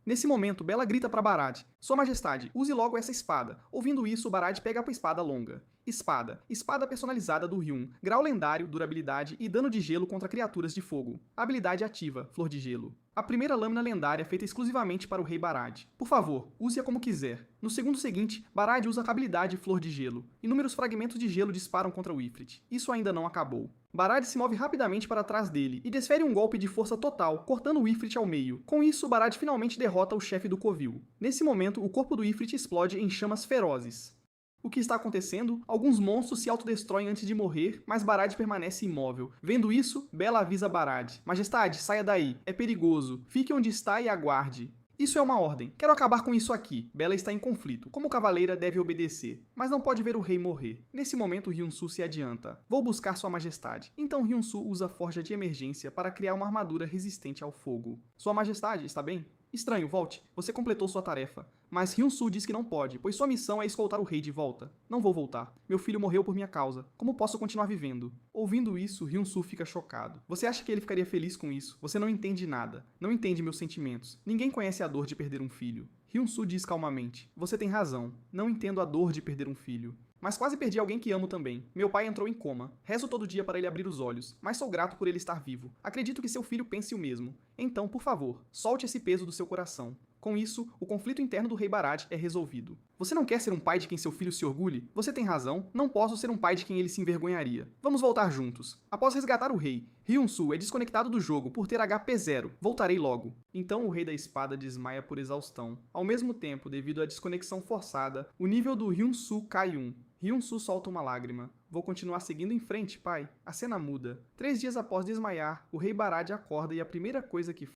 Nesse momento, Bella grita para Barad: Sua Majestade, use logo essa espada. Ouvindo isso, Barad pega a espada longa. Espada personalizada do Hyun. Grau lendário, durabilidade e dano de gelo contra criaturas de fogo. Habilidade ativa, Flor de Gelo. A primeira lâmina lendária feita exclusivamente para o Rei Barad. Por favor, use-a como quiser. No segundo seguinte, Barad usa a habilidade Flor de Gelo. Inúmeros fragmentos de gelo disparam contra o Ifrit. Isso ainda não acabou. Barad se move rapidamente para trás dele e desfere um golpe de força total, cortando o Ifrit ao meio. Com isso, Barad finalmente derrota o chefe do covil. Nesse momento, o corpo do Ifrit explode em chamas ferozes. O que está acontecendo? Alguns monstros se autodestroem antes de morrer, mas Barad permanece imóvel. Vendo isso, Bella avisa Barad: Majestade, saia daí. É perigoso. Fique onde está e aguarde. Isso é uma ordem. Quero acabar com isso aqui. Bella está em conflito. Como cavaleira, deve obedecer. Mas não pode ver o rei morrer. Nesse momento, Hyun-Soo se adianta. Vou buscar sua majestade. Então Hyun-Soo usa a forja de emergência para criar uma armadura resistente ao fogo. Sua majestade, está bem? Estranho, volte. Você completou sua tarefa. Mas Hyun-Soo diz que não pode, pois sua missão é escoltar o rei de volta. Não vou voltar. Meu filho morreu por minha causa. Como posso continuar vivendo? Ouvindo isso, Hyun-Soo fica chocado. Você acha que ele ficaria feliz com isso? Você não entende nada. Não entende meus sentimentos. Ninguém conhece a dor de perder um filho. Hyun-Soo diz calmamente: Você tem razão. Não entendo a dor de perder um filho. Mas quase perdi alguém que amo também. Meu pai entrou em coma. Rezo todo dia para ele abrir os olhos, mas sou grato por ele estar vivo. Acredito que seu filho pense o mesmo. Então, por favor, solte esse peso do seu coração. Com isso, o conflito interno do Rei Barad é resolvido. Você não quer ser um pai de quem seu filho se orgulhe? Você tem razão, não posso ser um pai de quem ele se envergonharia. Vamos voltar juntos. Após resgatar o rei, Hyun-Soo é desconectado do jogo por ter HP 0. Voltarei logo. Então o Rei da Espada desmaia por exaustão. Ao mesmo tempo, devido à desconexão forçada, o nível do Hyun-Soo cai 1. Hyun-Soo solta uma lágrima. Vou continuar seguindo em frente, pai. A cena muda. 3 dias após desmaiar, o Rei Barad acorda e a primeira coisa que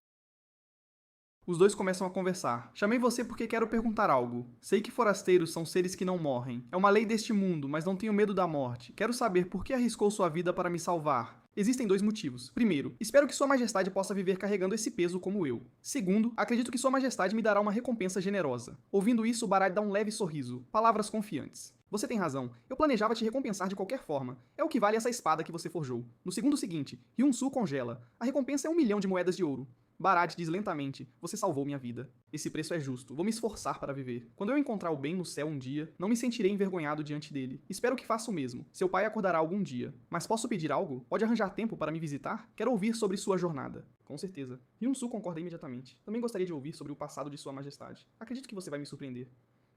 Os dois começam a conversar. Chamei você porque quero perguntar algo. Sei que forasteiros são seres que não morrem. É uma lei deste mundo, mas não tenho medo da morte. Quero saber por que arriscou sua vida para me salvar. Existem 2 motivos. Primeiro, espero que Sua Majestade possa viver carregando esse peso como eu. Segundo, acredito que Sua Majestade me dará uma recompensa generosa. Ouvindo isso, Barad dá um leve sorriso. Palavras confiantes. Você tem razão. Eu planejava te recompensar de qualquer forma. É o que vale essa espada que você forjou. No segundo seguinte, Hyun-Soo congela. A recompensa é 1 milhão de moedas de ouro. Barad diz lentamente: Você salvou minha vida. Esse preço é justo. Vou me esforçar para viver. Quando eu encontrar o bem no céu um dia, não me sentirei envergonhado diante dele. Espero que faça o mesmo. Seu pai acordará algum dia. Mas posso pedir algo? Pode arranjar tempo para me visitar? Quero ouvir sobre sua jornada. Com certeza. Hyun-Soo concorda imediatamente. Também gostaria de ouvir sobre o passado de Sua Majestade. Acredito que você vai me surpreender.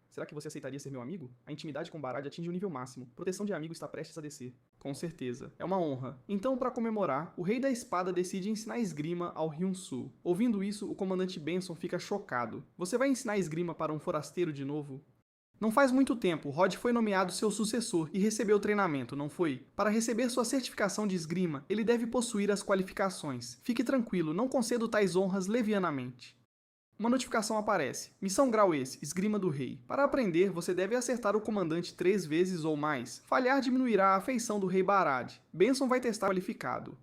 Será que você aceitaria ser meu amigo? A intimidade com Barad atinge o nível máximo. Proteção de amigo está prestes a descer. Com certeza. É uma honra. Então, para comemorar, o Rei da Espada decide ensinar esgrima ao Hyun-Soo. Ouvindo isso, o comandante Benson fica chocado. Você vai ensinar esgrima para um forasteiro de novo? Não faz muito tempo, Rod foi nomeado seu sucessor e recebeu treinamento, não foi? Para receber sua certificação de esgrima, ele deve possuir as qualificações. Fique tranquilo, não concedo tais honras levianamente. Uma notificação aparece. Missão grau esse, Esgrima do Rei. Para aprender, você deve acertar o comandante 3 vezes ou mais. Falhar diminuirá a afeição do Rei Barad. Benson vai testar qualificado.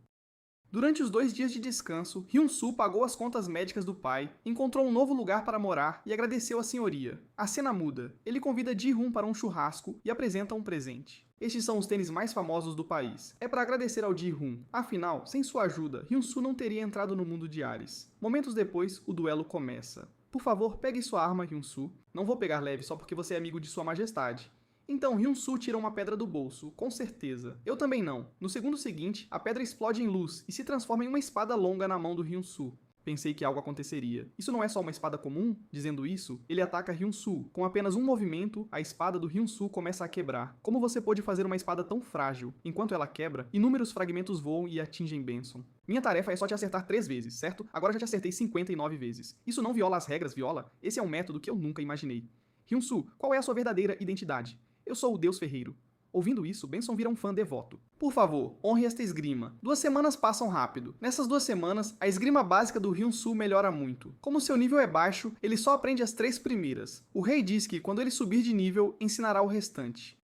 Durante os 2 dias de descanso, Hyun-Soo pagou as contas médicas do pai, encontrou um novo lugar para morar e agradeceu à senhoria. A cena muda. Ele convida Ji-Hoon para um churrasco e apresenta um presente. Estes são os tênis mais famosos do país. É para agradecer ao Ji-Hoon. Afinal, sem sua ajuda, Hyun-Soo não teria entrado no mundo de Ares. Momentos depois, o duelo começa. Por favor, pegue sua arma, Hyun-Soo. Não vou pegar leve só porque você é amigo de Sua Majestade. Então Hyun-soo tira uma pedra do bolso, com certeza. Eu também não. No segundo seguinte, a pedra explode em luz e se transforma em uma espada longa na mão do Hyun-soo. Pensei que algo aconteceria. Isso não é só uma espada comum? Dizendo isso, ele ataca Hyun-soo. Com apenas um movimento, a espada do Hyun-soo começa a quebrar. Como você pôde fazer uma espada tão frágil? Enquanto ela quebra, inúmeros fragmentos voam e atingem Benson. Minha tarefa é só te acertar 3 vezes, certo? Agora já te acertei 59 vezes. Isso não viola as regras, viola? Esse é um método que eu nunca imaginei. Hyun-soo, qual é a sua verdadeira identidade? Eu sou o Deus Ferreiro. Ouvindo isso, Benson vira um fã devoto. Por favor, honre esta esgrima. 2 semanas passam rápido. Nessas 2 semanas, a esgrima básica do Hyun-soo melhora muito. Como seu nível é baixo, ele só aprende as 3 primeiras. O rei diz que, quando ele subir de nível, ensinará o restante.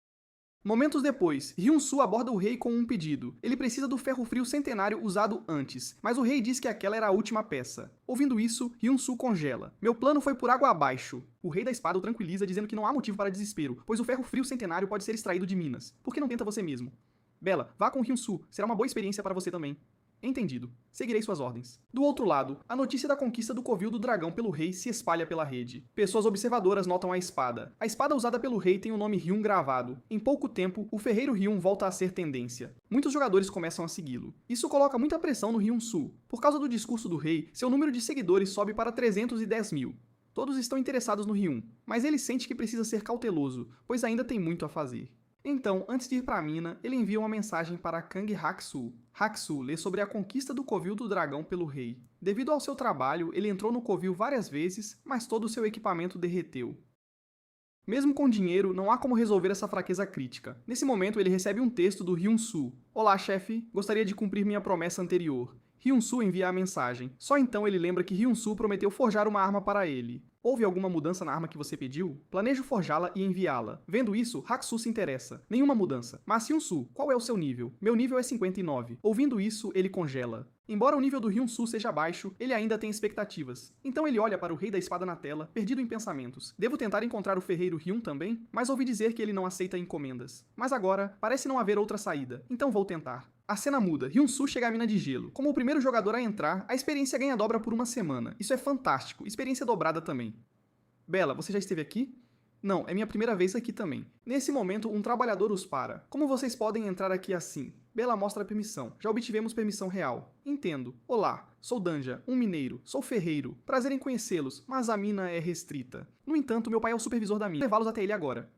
Momentos depois, Hyun-soo aborda o rei com um pedido. Ele precisa do ferro frio centenário usado antes, mas o rei diz que aquela era a última peça. Ouvindo isso, Hyun-soo congela. Meu plano foi por água abaixo. O rei da espada o tranquiliza dizendo que não há motivo para desespero, pois o ferro frio centenário pode ser extraído de minas. Por que não tenta você mesmo? Bella, vá com Hyun-soo, será uma boa experiência para você também. Entendido. Seguirei suas ordens. Do outro lado, a notícia da conquista do covil do dragão pelo rei se espalha pela rede. Pessoas observadoras notam a espada. A espada usada pelo rei tem o nome Hyun gravado. Em pouco tempo, o ferreiro Hyun volta a ser tendência. Muitos jogadores começam a segui-lo. Isso coloca muita pressão no Hyun-soo. Por causa do discurso do rei, seu número de seguidores sobe para 310 mil. Todos estão interessados no Hyun, mas ele sente que precisa ser cauteloso, pois ainda tem muito a fazer. Então, antes de ir para a mina, ele envia uma mensagem para Kang Hak-soo. Hak-soo lê sobre a conquista do covil do dragão pelo rei. Devido ao seu trabalho, ele entrou no covil várias vezes, mas todo o seu equipamento derreteu. Mesmo com dinheiro, não há como resolver essa fraqueza crítica. Nesse momento, ele recebe um texto do Hyun-soo. Olá, chefe. Gostaria de cumprir minha promessa anterior. Hyun-soo envia a mensagem. Só então ele lembra que Hyun-soo prometeu forjar uma arma para ele. Houve alguma mudança na arma que você pediu? Planejo forjá-la e enviá-la. Vendo isso, Hak-soo se interessa. Nenhuma mudança. Mas Hyun-soo, qual é o seu nível? Meu nível é 59. Ouvindo isso, ele congela. Embora o nível do Hyun-soo seja baixo, ele ainda tem expectativas. Então ele olha para o rei da espada na tela, perdido em pensamentos. Devo tentar encontrar o ferreiro Hyun também? Mas ouvi dizer que ele não aceita encomendas. Mas agora, parece não haver outra saída. Então vou tentar. A cena muda. Hyun-soo chega à mina de gelo. Como o primeiro jogador a entrar, a experiência ganha dobra por uma semana. Isso é fantástico. Experiência dobrada também. Bella, você já esteve aqui? Não, é minha primeira vez aqui também. Nesse momento, um trabalhador os para. Como vocês podem entrar aqui assim? Bella mostra a permissão. Já obtivemos permissão real. Entendo. Olá, sou Danja, um mineiro. Sou ferreiro. Prazer em conhecê-los, mas a mina é restrita. No entanto, meu pai é o supervisor da mina. Vou levá-los até ele agora.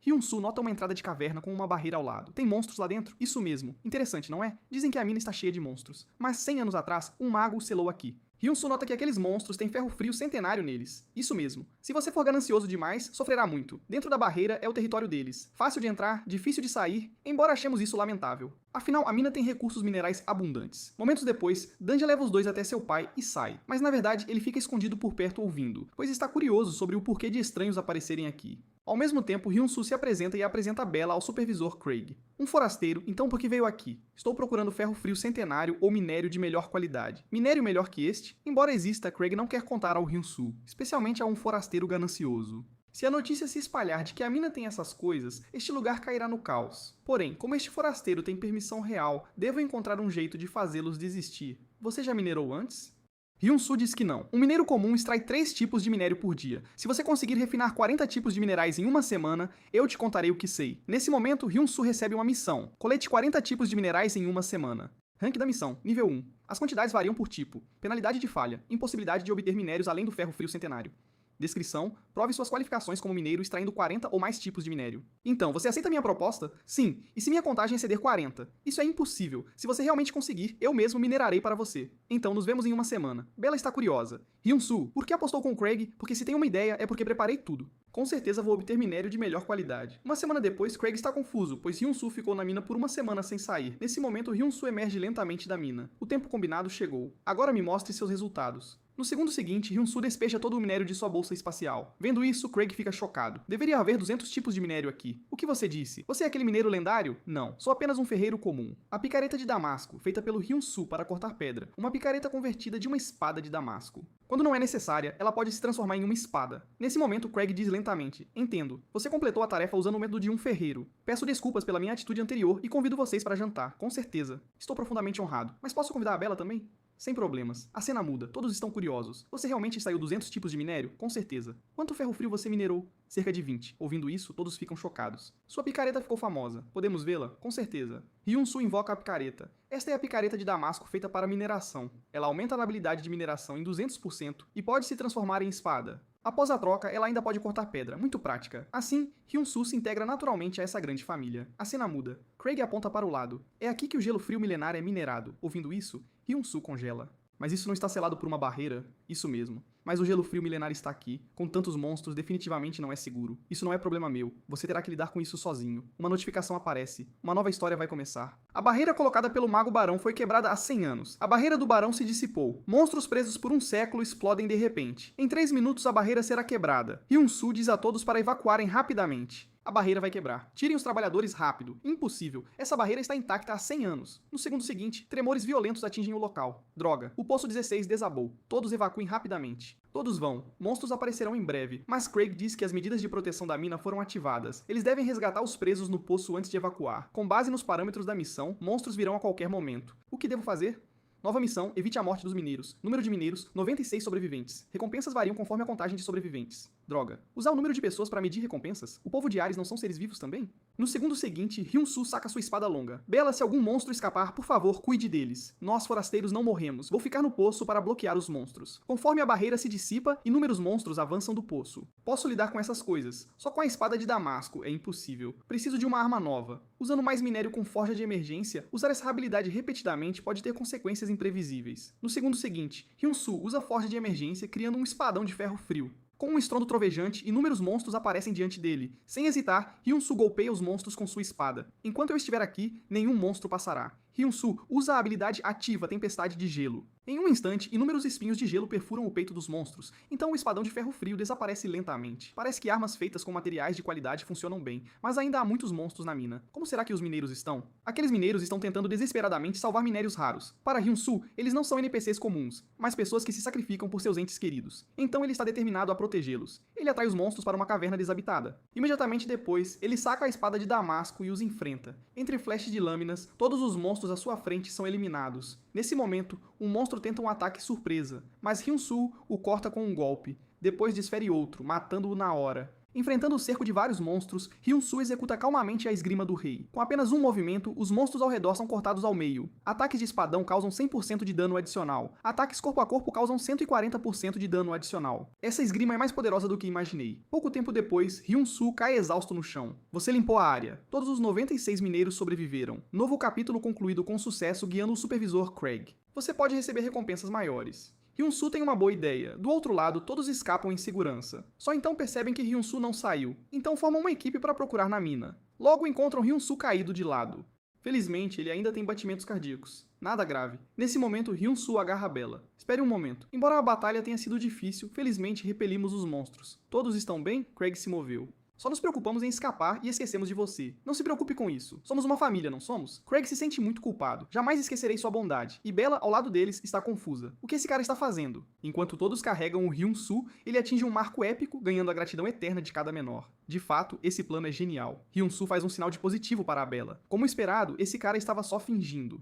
Hyun-soo nota uma entrada de caverna com uma barreira ao lado. Tem monstros lá dentro? Isso mesmo. Interessante, não é? Dizem que a mina está cheia de monstros. Mas 100 anos atrás, um mago os selou aqui. Hyun-soo nota que aqueles monstros têm ferro frio centenário neles. Isso mesmo. Se você for ganancioso demais, sofrerá muito. Dentro da barreira é o território deles. Fácil de entrar, difícil de sair, embora achemos isso lamentável. Afinal, a mina tem recursos minerais abundantes. Momentos depois, Danja leva os dois até seu pai e sai. Mas na verdade, ele fica escondido por perto ouvindo, pois está curioso sobre o porquê de estranhos aparecerem aqui. Ao mesmo tempo, Hyun-soo se apresenta e apresenta Bella ao supervisor Craig. Um forasteiro, então por que veio aqui? Estou procurando ferro frio centenário ou minério de melhor qualidade. Minério melhor que este? Embora exista, Craig não quer contar ao Hyun-soo, especialmente a um forasteiro ganancioso. Se a notícia se espalhar de que a mina tem essas coisas, este lugar cairá no caos. Porém, como este forasteiro tem permissão real, devo encontrar um jeito de fazê-los desistir. Você já minerou antes? Hyun-soo diz que não. Um mineiro comum extrai 3 tipos de minério por dia. Se você conseguir refinar 40 tipos de minerais em uma semana, eu te contarei o que sei. Nesse momento, Hyun-soo recebe uma missão. Colete 40 tipos de minerais em uma semana. Rank da missão, nível 1. As quantidades variam por tipo. Penalidade de falha. Impossibilidade de obter minérios além do ferro frio centenário. Descrição: prove suas qualificações como mineiro extraindo 40 ou mais tipos de minério. Então, você aceita minha proposta? Sim. E se minha contagem exceder 40? Isso é impossível. Se você realmente conseguir, eu mesmo minerarei para você. Então, nos vemos em uma semana. Bella está curiosa. Hyun-soo, por que apostou com Craig? Porque se tem uma ideia, é porque preparei tudo. Com certeza vou obter minério de melhor qualidade. Uma semana depois, Craig está confuso, pois Hyun-soo ficou na mina por uma semana sem sair. Nesse momento, Hyun-soo emerge lentamente da mina. O tempo combinado chegou. Agora me mostre seus resultados. No segundo seguinte, Hyun-soo despeja todo o minério de sua bolsa espacial. Vendo isso, Craig fica chocado. Deveria haver 200 tipos de minério aqui. O que você disse? Você é aquele mineiro lendário? Não, sou apenas um ferreiro comum. A picareta de Damasco, feita pelo Hyun-soo para cortar pedra. Uma picareta convertida de uma espada de Damasco. Quando não é necessária, ela pode se transformar em uma espada. Nesse momento, Craig diz lentamente: entendo. Você completou a tarefa usando o método de um ferreiro. Peço desculpas pela minha atitude anterior e convido vocês para jantar, com certeza. Estou profundamente honrado. Mas posso convidar a Bella também? Sem problemas. A cena muda, todos estão curiosos. Você realmente extraiu 200 tipos de minério? Com certeza. Quanto ferro frio você minerou? Cerca de 20. Ouvindo isso, todos ficam chocados. Sua picareta ficou famosa. Podemos vê-la? Com certeza. Hyun-Soo invoca a picareta. Esta é a picareta de Damasco feita para mineração. Ela aumenta a habilidade de mineração em 200% e pode se transformar em espada. Após a troca, ela ainda pode cortar pedra, muito prática. Assim, Hyun-Soo se integra naturalmente a essa grande família. A cena muda. Craig aponta para o lado. É aqui que o gelo frio milenar é minerado. Ouvindo isso, Hyun-Soo congela. Mas isso não está selado por uma barreira? Isso mesmo. Mas o gelo frio milenar está aqui. Com tantos monstros, definitivamente não é seguro. Isso não é problema meu. Você terá que lidar com isso sozinho. Uma notificação aparece. Uma nova história vai começar. A barreira colocada pelo Mago Barão foi quebrada há 100 anos. A barreira do Barão se dissipou. Monstros presos por um século explodem de repente. Em 3 minutos a barreira será quebrada. Hyun-Soo diz a todos para evacuarem rapidamente. A barreira vai quebrar. Tirem os trabalhadores rápido. Impossível. Essa barreira está intacta há 100 anos. No segundo seguinte, tremores violentos atingem o local. Droga. O poço 16 desabou. Todos evacuem rapidamente. Todos vão. Monstros aparecerão em breve, mas Craig diz que as medidas de proteção da mina foram ativadas. Eles devem resgatar os presos no poço antes de evacuar. Com base nos parâmetros da missão, monstros virão a qualquer momento. O que devo fazer? Nova missão, evite a morte dos mineiros. Número de mineiros, 96 sobreviventes. Recompensas variam conforme a contagem de sobreviventes. Droga. Usar o número de pessoas para medir recompensas? O povo de Ares não são seres vivos também? No segundo seguinte, Hyun-Soo saca sua espada longa. Bela, se algum monstro escapar, por favor, cuide deles. Nós, forasteiros, não morremos. Vou ficar no poço para bloquear os monstros. Conforme a barreira se dissipa, inúmeros monstros avançam do poço. Posso lidar com essas coisas. Só com a espada de Damasco é impossível. Preciso de uma arma nova. Usando mais minério com forja de emergência, usar essa habilidade repetidamente pode ter consequências imprevisíveis. No segundo seguinte, Hyun-Soo usa a forja de emergência criando um espadão de ferro frio. Com um estrondo trovejante, inúmeros monstros aparecem diante dele. Sem hesitar, Hyun-Soo golpeia os monstros com sua espada. Enquanto eu estiver aqui, nenhum monstro passará. Hyun-Soo usa a habilidade ativa Tempestade de Gelo. Em um instante, inúmeros espinhos de gelo perfuram o peito dos monstros, então o espadão de ferro frio desaparece lentamente. Parece que armas feitas com materiais de qualidade funcionam bem, mas ainda há muitos monstros na mina. Como será que os mineiros estão? Aqueles mineiros estão tentando desesperadamente salvar minérios raros. Para Hyun-Soo, eles não são NPCs comuns, mas pessoas que se sacrificam por seus entes queridos. Então ele está determinado a protegê-los. Ele atrai os monstros para uma caverna desabitada. Imediatamente depois, ele saca a espada de Damasco e os enfrenta. Entre flashes de lâminas, todos os monstros à sua frente são eliminados. Nesse momento, um monstro tenta um ataque surpresa, mas Hyun-Soo o corta com um golpe. Depois desfere outro, matando-o na hora. Enfrentando o cerco de vários monstros, Hyun-Soo executa calmamente a esgrima do rei. Com apenas um movimento, os monstros ao redor são cortados ao meio. Ataques de espadão causam 100% de dano adicional. Ataques corpo a corpo causam 140% de dano adicional. Essa esgrima é mais poderosa do que imaginei. Pouco tempo depois, Hyun-Soo cai exausto no chão. Você limpou a área. Todos os 96 mineiros sobreviveram. Novo capítulo concluído com sucesso guiando o supervisor Craig. Você pode receber recompensas maiores. Hyun-Soo tem uma boa ideia. Do outro lado, todos escapam em segurança. Só então percebem que Hyun-Soo não saiu. Então formam uma equipe para procurar na mina. Logo encontram Hyun-Soo caído de lado. Felizmente, ele ainda tem batimentos cardíacos. Nada grave. Nesse momento, Hyun-Soo agarra Bela. Espere um momento. Embora a batalha tenha sido difícil, felizmente repelimos os monstros. Todos estão bem? Craig se moveu. Só nos preocupamos em escapar e esquecemos de você. Não se preocupe com isso. Somos uma família, não somos? Craig se sente muito culpado. Jamais esquecerei sua bondade. E Bela, ao lado deles, está confusa. O que esse cara está fazendo? Enquanto todos carregam o Hyun-Soo, ele atinge um marco épico, ganhando a gratidão eterna de cada menor. De fato, esse plano é genial. Hyun-Soo faz um sinal de positivo para a Bela. Como esperado, esse cara estava só fingindo.